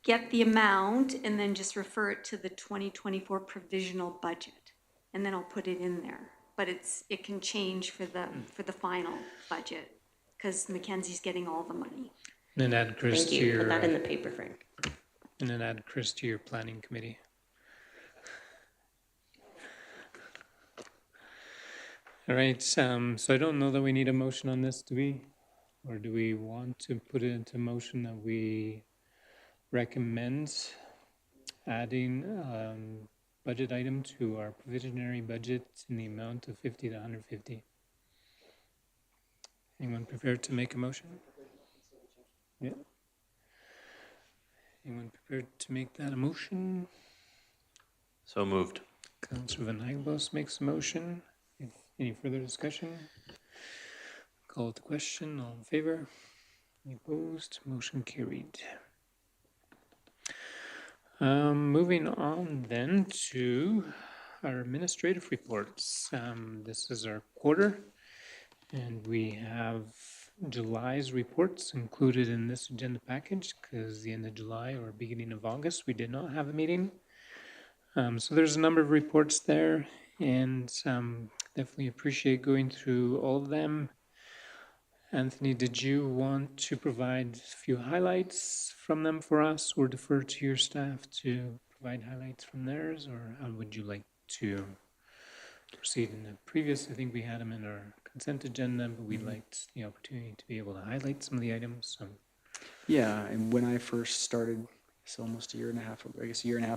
get the amount and then just refer it to the 2024 provisional budget. And then I'll put it in there. But it can change for the final budget, because Mackenzie's getting all the money. And add Chris Thank to you, your. put that in the paper, Frank. And then add Chris to your planning committee. All right, so I don't know that we need a motion on this, do we? Or do we want to put it into motion that we recommend adding budget item to our provisionary budget in the amount of 50 to 150? Anyone prepared to make a motion? Yeah. Anyone prepared to make that a motion? So moved. Councillor Van Hagelbos makes a motion. Any further discussion? Call the question. All in favor? Any opposed? Motion carried. Moving on then to our administrative reports. This is our quarter, and we have July's reports included in this agenda package because the end of July or beginning of August, we did not have a meeting. So there's a number of reports there, and definitely appreciate going through all of them. Anthony, did you want to provide a few highlights from them for us, or defer to your staff to provide highlights from theirs, or how would you like to proceed? In the previous, I think we had them in our consent agenda, but we liked the opportunity to be able to highlight some of the items. So. Yeah, and when I first started, so almost a year and a half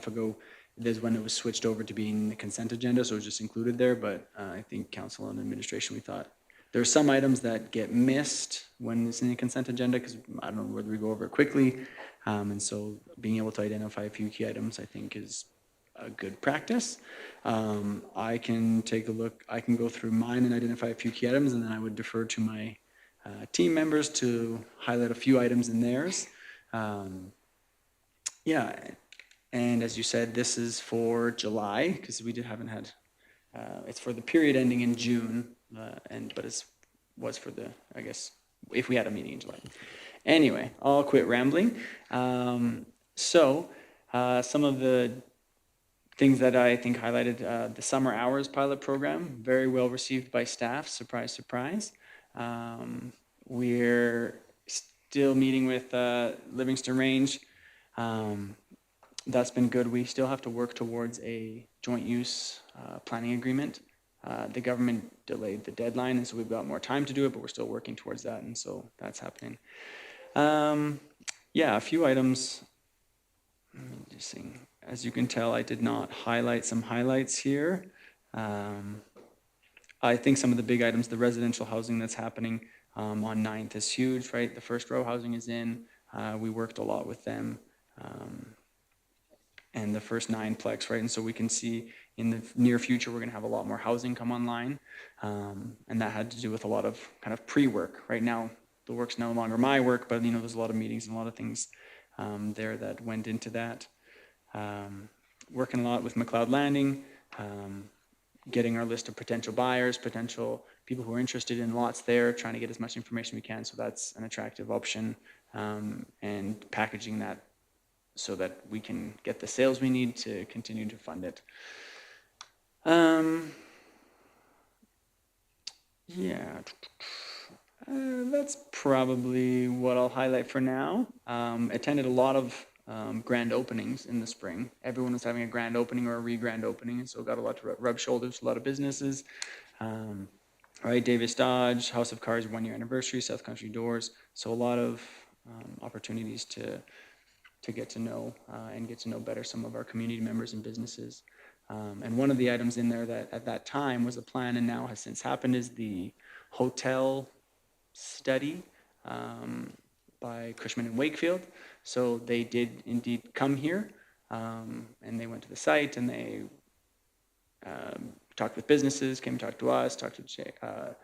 ago, is when it was switched over to being the consent agenda, so it was just included there, but I think council and administration, we thought there are some items that get missed when it's in the consent agenda, because I don't know whether we go over it quickly, and so being able to identify a few key items, I think, is a good practice. I can take a look, I can go through mine and identify a few key items, and then I would defer to my team members to highlight a few items in theirs. Yeah, and as you said, this is for July, because we haven't had, it's for the period ending in June, but it was for the, I guess, if we had a meeting in July. Anyway, I'll quit rambling. Some of the things that I think highlighted, the summer hours pilot program, very well received by staff, surprise, surprise. We're still meeting with Livingston Range. That's been good. We still have to work towards a joint use planning agreement. The government delayed the deadline, and so we've got more time to do it, but we're still working towards that, and so that's happening. Yeah, a few items. Let me just see. As you can tell, I did not highlight some highlights here. I think some of the big items, the residential housing that's happening on 9th is huge, right? The first row housing is in. We worked a lot with them. And the first 9-plex, right? And so we can see in the near future, we're gonna have a lot more housing come online. And that had to do with a lot of kind of pre-work. Right now, the work's no longer my work, but there's a lot of meetings and a lot of things there that went into that. Working a lot with McLeod Landing, getting our list of potential buyers, potential people who are interested in lots there, trying to get as much information we can, so that's an attractive option, and packaging that so that we can get the sales we need to continue to fund it. Yeah, that's probably what I'll highlight for now. Attended a lot of grand openings in the spring. Everyone was having a grand opening or a re-grand opening, and so got a lot to rub shoulders with a lot of businesses. Right, Davis Dodge, House of Cards 1-year anniversary, South Country Doors. So a lot of opportunities to get to know and get to know better some of our community members and businesses. And one of the items in there that at that time was a plan and now has since happened is the hotel study by Cushman and Wakefield. So they did indeed come here and they went to the site and they talked with businesses, came and talked to us, talked to the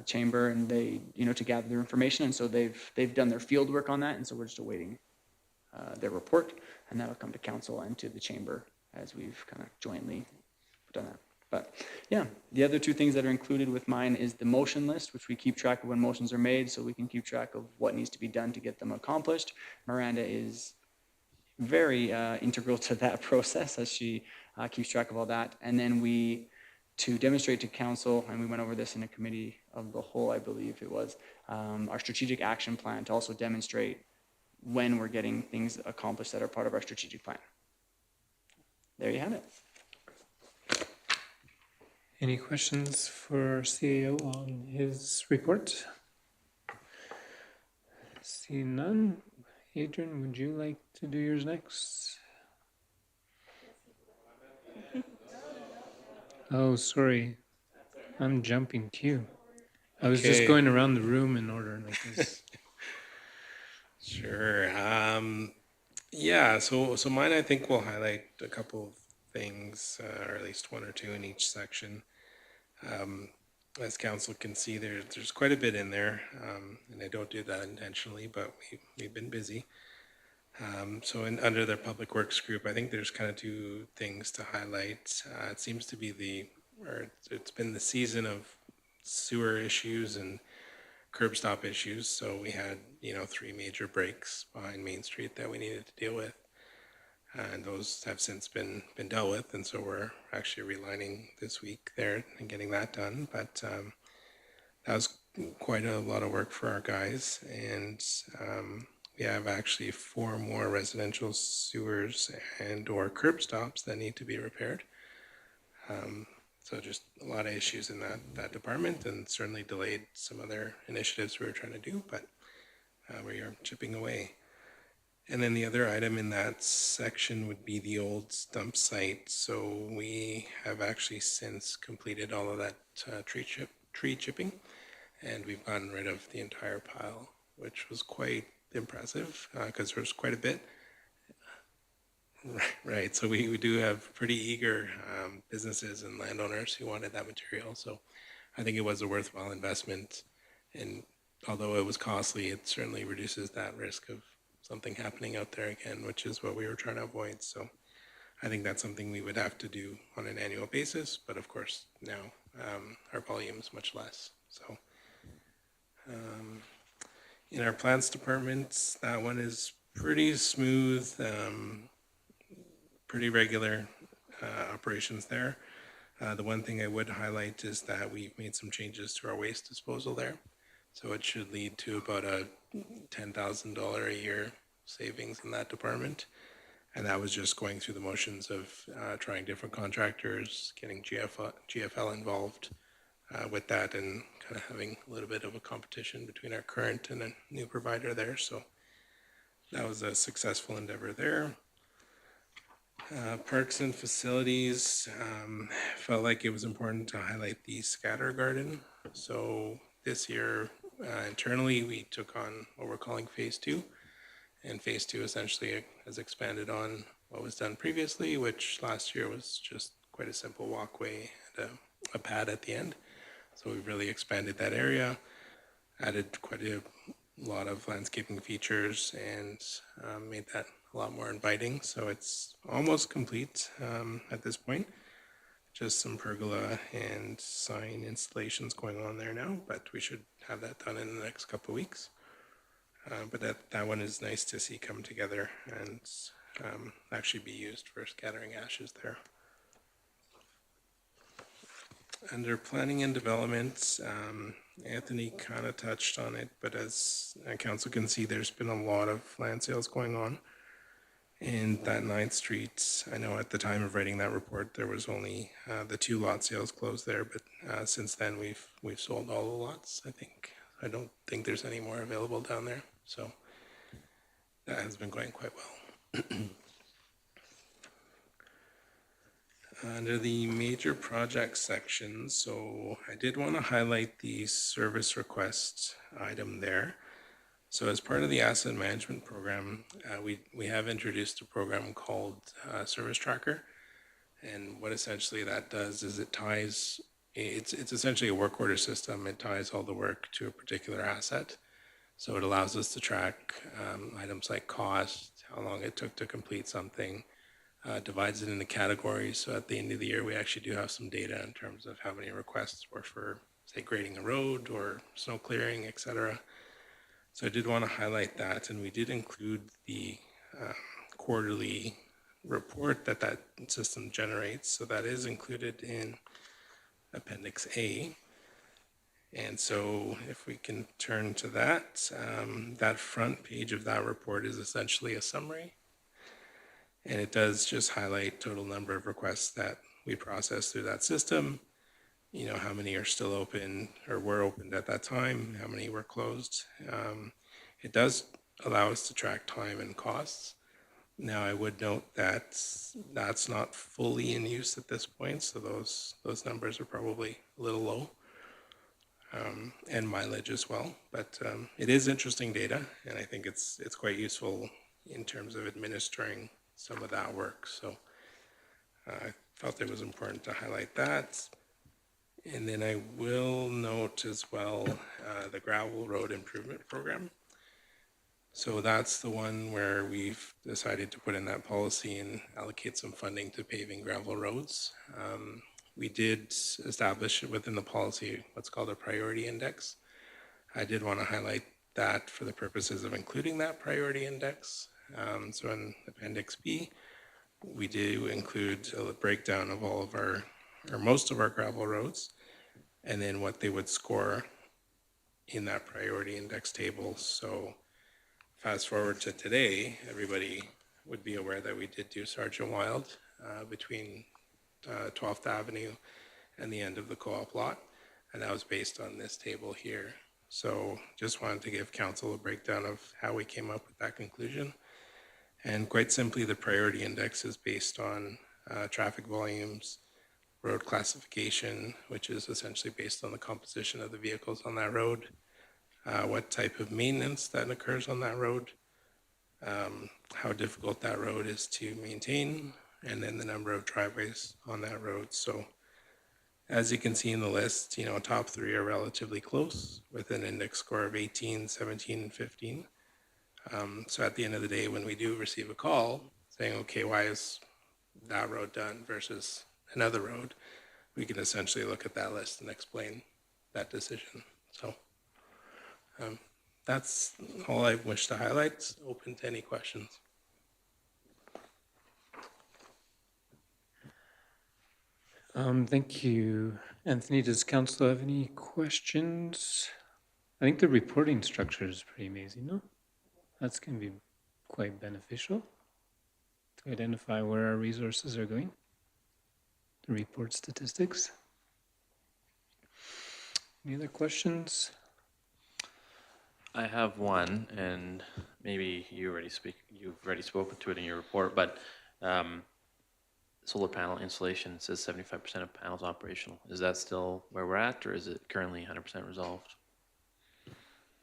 chamber, and they, to gather their information. And so they've done their field work on that. And so we're just awaiting their report, and that'll come to council and to the chamber as we've kind of jointly done that. But yeah, the other two things that are included with mine is the motion list, which we keep track of when motions are made so we can keep track of what needs to be done to get them accomplished. Miranda is very integral to that process as she keeps track of all that. And then to demonstrate to council, and we went over this in a committee of the whole, I believe it was, our strategic action plan to also demonstrate when we're getting things accomplished that are part of our strategic plan. There you have it. Any questions for our CAO on his report? Seeing none. Adrian, would you like to do yours next? Oh, sorry. I'm jumping queue. I was just Okay. going around the room in order like this. Sure. Yeah, so mine, I think, will highlight a couple of things, or at least one or two in each section. As council can see, there's quite a bit in there, and I don't do that intentionally, but we've been busy. So under the Public Works group, I think there's kind of two things to highlight. It seems to be it's been the season of sewer issues and curb stop issues. So we had, 3 major breaks behind Main Street that we needed to deal with. And those have since been dealt with. And so we're actually relining this week there and getting that done. But that was quite a lot of work for our guys. And we have actually 4 more residential sewers and or curb stops that need to be repaired. So just a lot of issues in that department, and certainly delayed some other initiatives we were trying to do, but we are chipping away. And then the other item in that section would be the old dump site. So we have actually since completed all of that tree chipping, and we've gotten rid of the entire pile, which was quite impressive because there was quite a bit. Right, so we do have pretty eager businesses and landowners who wanted that material. So I think it was a worthwhile investment. And although it was costly, it certainly reduces that risk of something happening out there again, which is what we were trying to avoid. So I think that's something we would have to do on an annual basis. But of course, now our volume is much less. So in our plants department, that one is pretty smooth. Pretty regular operations there. The one thing I would highlight is that we've made some changes to our waste disposal there. So it should lead to about a $10,000 a year savings in that department. And that was just going through the motions of trying different contractors, getting GFL involved with that, and kind of having a little bit of a competition between our current and a new provider there. So that was a successful endeavor there. Parks and facilities, felt like it was important to highlight the scatter garden. So this year, internally, we took on what we're calling Phase 2. And Phase 2 essentially has expanded on what was done previously, which last year was just quite a simple walkway and a pad at the end. So we've really expanded that area, added quite a lot of landscaping features, and made that a lot more inviting. So it's almost complete at this point. Just some pergola and sign installations going on there now, but we should have that done in the next couple of weeks. But that one is nice to see come together and actually be used for scattering ashes there. Under planning and development, Anthony kind of touched on it, but as council can see, there's been a lot of land sales going on. And that 9th Street, I know at the time of writing that report, there was only the 2 lot sales closed there, but since then we've sold all the lots, I think. I don't think there's any more available down there, so that has been going quite well. Under the major projects section, so I did want to highlight the service request item there. So as part of the asset management program, we have introduced a program called Service Tracker. And what essentially that does is it's essentially a work order system. It ties all the work to a particular asset. So it allows us to track items like cost, how long it took to complete something, divides it into categories. So at the end of the year, we actually do have some data in terms of how many requests were for, say, grading a road or snow clearing, etc. So I did want to highlight that, and we did include the quarterly report that system generates. So that is included in Appendix A. And so if we can turn to that, that front page of that report is essentially a summary. And it does just highlight total number of requests that we processed through that system, you know, how many are still open or were opened at that time, how many were closed. It does allow us to track time and costs. Now, I would note that that's not fully in use at this point, so those numbers are probably a little low, and mileage as well. But it is interesting data, and I think it's quite useful in terms of administering some of that work. So I felt it was important to highlight that. And then I will note as well the gravel road improvement program. So that's the one where we've decided to put in that policy and allocate some funding to paving gravel roads. We did establish within the policy what's called a priority index. I did want to highlight that for the purposes of including that priority index. So in Appendix B, we do include a breakdown of all of our, or most of our gravel roads, and then what they would score in that priority index table. So fast forward to today, everybody would be aware that we did do Sergeant Wild between 12th Avenue and the end of the co-op lot, and that was based on this table here. So just wanted to give council a breakdown of how we came up with that conclusion. And quite simply, the priority index is based on traffic volumes, road classification, which is essentially based on the composition of the vehicles on that road, what type of maintenance that occurs on that road, how difficult that road is to maintain, and then the number of driveways on that road. So as you can see in the list, you know, top three are relatively close with an index score of 18, 17, and 15. So at the end of the day, when we do receive a call saying, okay, why is that road done versus another road, we can essentially look at that list and explain that decision. So that's all I wish to highlight. Open to any questions. Thank you. Anthony, does council have any questions? I think the reporting structure is pretty amazing, no? That's going to be quite beneficial to identify where our resources are going, to report statistics. Any other questions? I have one, and maybe you've already spoken to it in your report, but solar panel installation says 75% of panels operational. Is that still where we're at, or is it currently 100% resolved?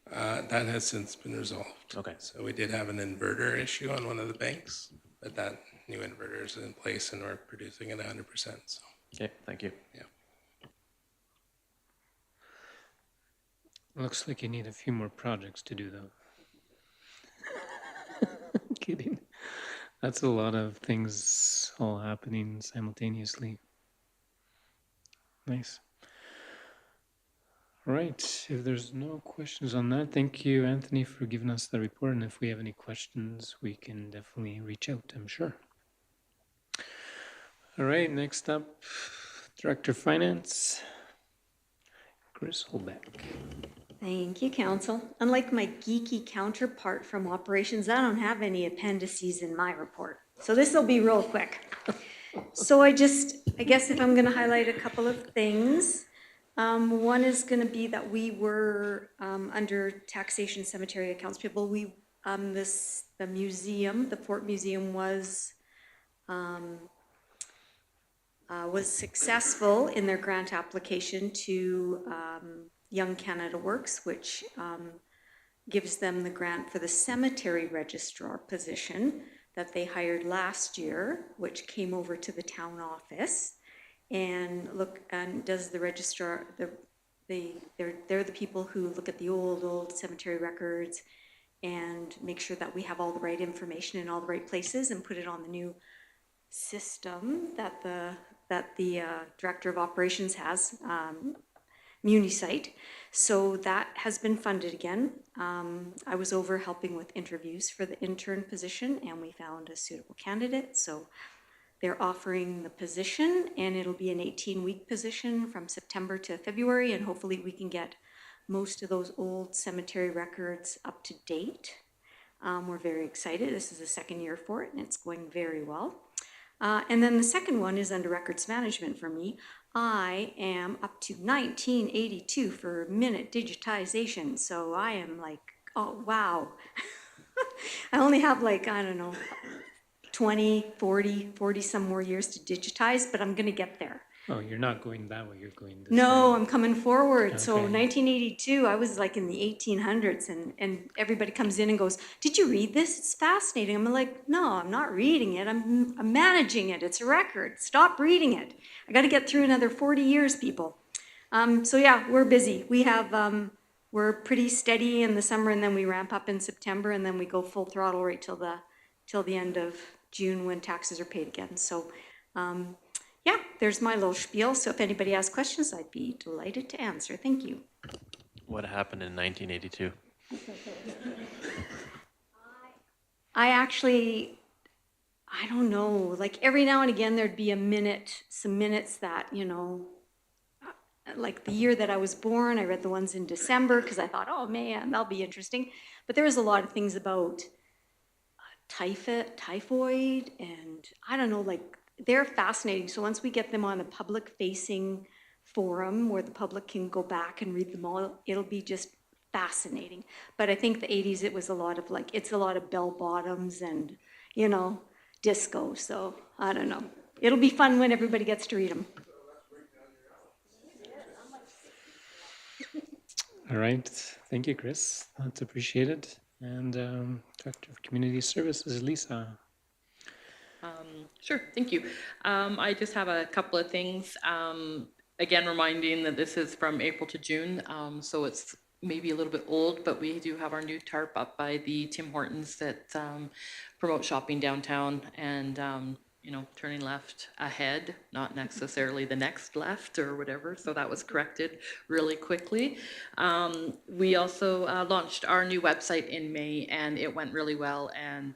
That has since been resolved. Okay. So we did have an inverter issue on one of the banks, but that new inverter is in place and we're producing at 100%. So. Okay, thank you. Yeah. Looks like you need a few more projects to do, though. Kidding. That's a lot of things all happening simultaneously. Nice. All right, if there's no questions on that, thank you, Anthony, for giving us the report. And if we have any questions, we can definitely reach out, I'm sure. All right, next up, Director of Finance, Chris Holbeck. Thank you, Council. Unlike my geeky counterpart from operations, I don't have any appendices in my report. So this will be real quick. So I guess if I'm gonna highlight a couple of things, one is gonna be that we were, under taxation cemetery accounts payable, the museum, the Fort Museum was successful in their grant application to Young Canada Works, which gives them the grant for the cemetery registrar position that they hired last year, which came over to the town office and does the registrar, they're the people who look at the old cemetery records and make sure that we have all the right information in all the right places and put it on the new system that the Director of Operations has, MuniSite. So that has been funded again. I was over helping with interviews for the intern position and we found a suitable candidate. So they're offering the position, and it'll be an 18-week position from September to February, and hopefully we can get most of those old cemetery records up to date. We're very excited. This is the second year for it, and it's going very well. And then the second one is under records management for me. I am up to 1982 for minute digitization, so I am like, oh, wow. I only have like, I don't know, 20, 40 some more years to digitize, but I'm gonna get there. Oh, you're not going that way, you're going this No, way. I'm coming forward. So Okay. 1982, I was like in the 1800s, and everybody comes in and goes, "Did you read this? It's fascinating." I'm like, "No, I'm not reading it. I'm managing it. It's a record. Stop reading it. I got to get through another 40 years, people." So yeah, we're busy. We have we're pretty steady in the summer, and then we ramp up in September, and then we go full throttle right till the end of June when taxes are paid again. So. Yeah, there's my little spiel. So if anybody has questions, I'd be delighted to answer. Thank you. What happened in 1982? I don't know, like every now and again, there'd be some minutes that, like the year that I was born, I read the ones in December because I thought, oh man, that'll be interesting. But there was a lot of things about typhoid, and I don't know, like they're fascinating. So once we get them on a public facing forum where the public can go back and read them all, it'll be just fascinating. But I think the 80s, it's a lot of bell bottoms and, disco. So I don't know. It'll be fun when everybody gets to read them. All right, thank you, Chris. That's appreciated. And Director of Community Services, Lisa. Sure, thank you. I just have a couple of things. Again, reminding that this is from April to June, so it's maybe a little bit old, but we do have our new tarp up by the Tim Hortons that promotes shopping downtown, and turning left ahead, not necessarily the next left or whatever. So that was corrected really quickly. We also launched our new website in May, and it went really well. And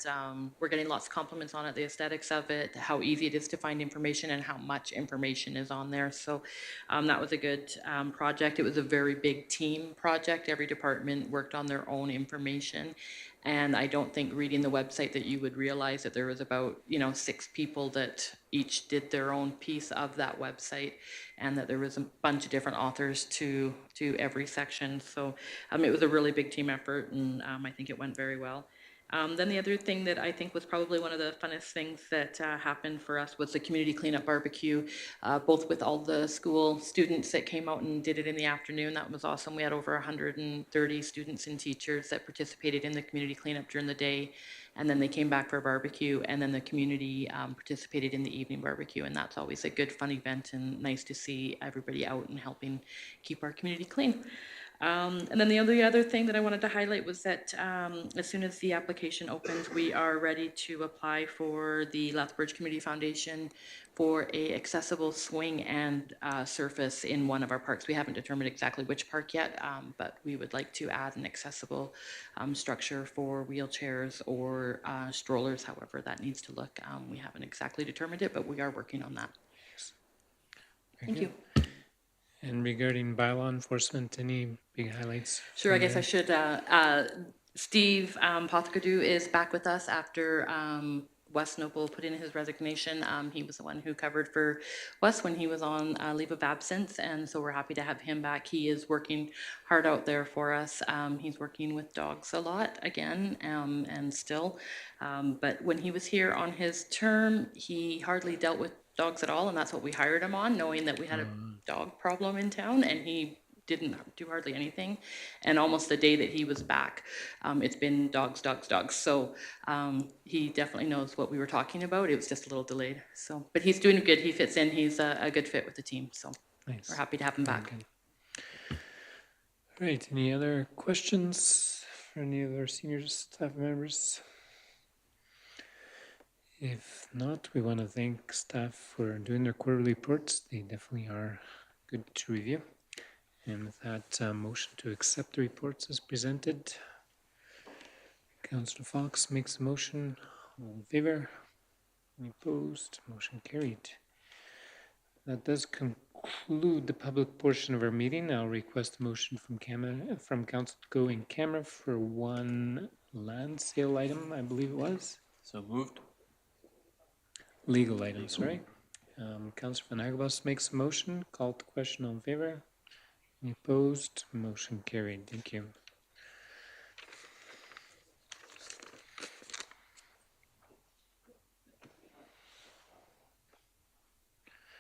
we're getting lots of compliments on it, the aesthetics of it, how easy it is to find information, and how much information is on there. So that was a good project. It was a very big team project. Every department worked on their own information. And I don't think reading the website that you would realize that there was about, 6 people that each did their own piece of that website, and that there was a bunch of different authors to every section. So it was a really big team effort, and I think it went very well. Then the other thing that I think was probably one of the funnest things that happened for us was the community cleanup barbecue, both with all the school students that came out and did it in the afternoon. That was awesome. We had over 130 students and teachers that participated in the community cleanup during the day, and then they came back for a barbecue, and then the community participated in the evening barbecue, and that's always a good, fun event, and nice to see everybody out and helping keep our community clean. And then the other thing that I wanted to highlight was that as soon as the application opens, we are ready to apply for the Lethbridge Community Foundation for a accessible swing and surface in one of our parks. We haven't determined exactly which park yet, but we would like to add an accessible structure for wheelchairs or strollers, however that needs to look. We haven't exactly determined it, but we are working on that. Thank you. And regarding bylaw enforcement, any big highlights? Sure, I guess I should. Steve Pothcadou is back with us after Wes Noble put in his resignation. He was the one who covered for Wes when he was on leave of absence, and so we're happy to have him back. He is working hard out there for us. He's working with dogs a lot again, and still. But when he was here on his term, he hardly dealt with dogs at all, and that's what we hired him on, knowing that we had a dog problem in town, and he didn't do hardly anything. And almost the day that he was back, it's been dogs. So he definitely knows what we were talking about. It was just a little delayed. So, but he's doing good. He fits in. He's a good fit with the team. So Nice. We're happy to have him back. All right, any other questions for any of our senior staff members? If not, we want to thank staff for doing their quarterly reports. They definitely are good to review. And with that, motion to accept the reports as presented. Councillor Fox makes a motion. All in favor? Any opposed? Motion carried. That does conclude the public portion of our meeting. I'll request a motion from council to go in camera for one land sale item, I believe it was. So moved. Legal items, right? Councilor Van Agabas makes a motion, call to question, all in favor? Any opposed? Motion carried. Thank you.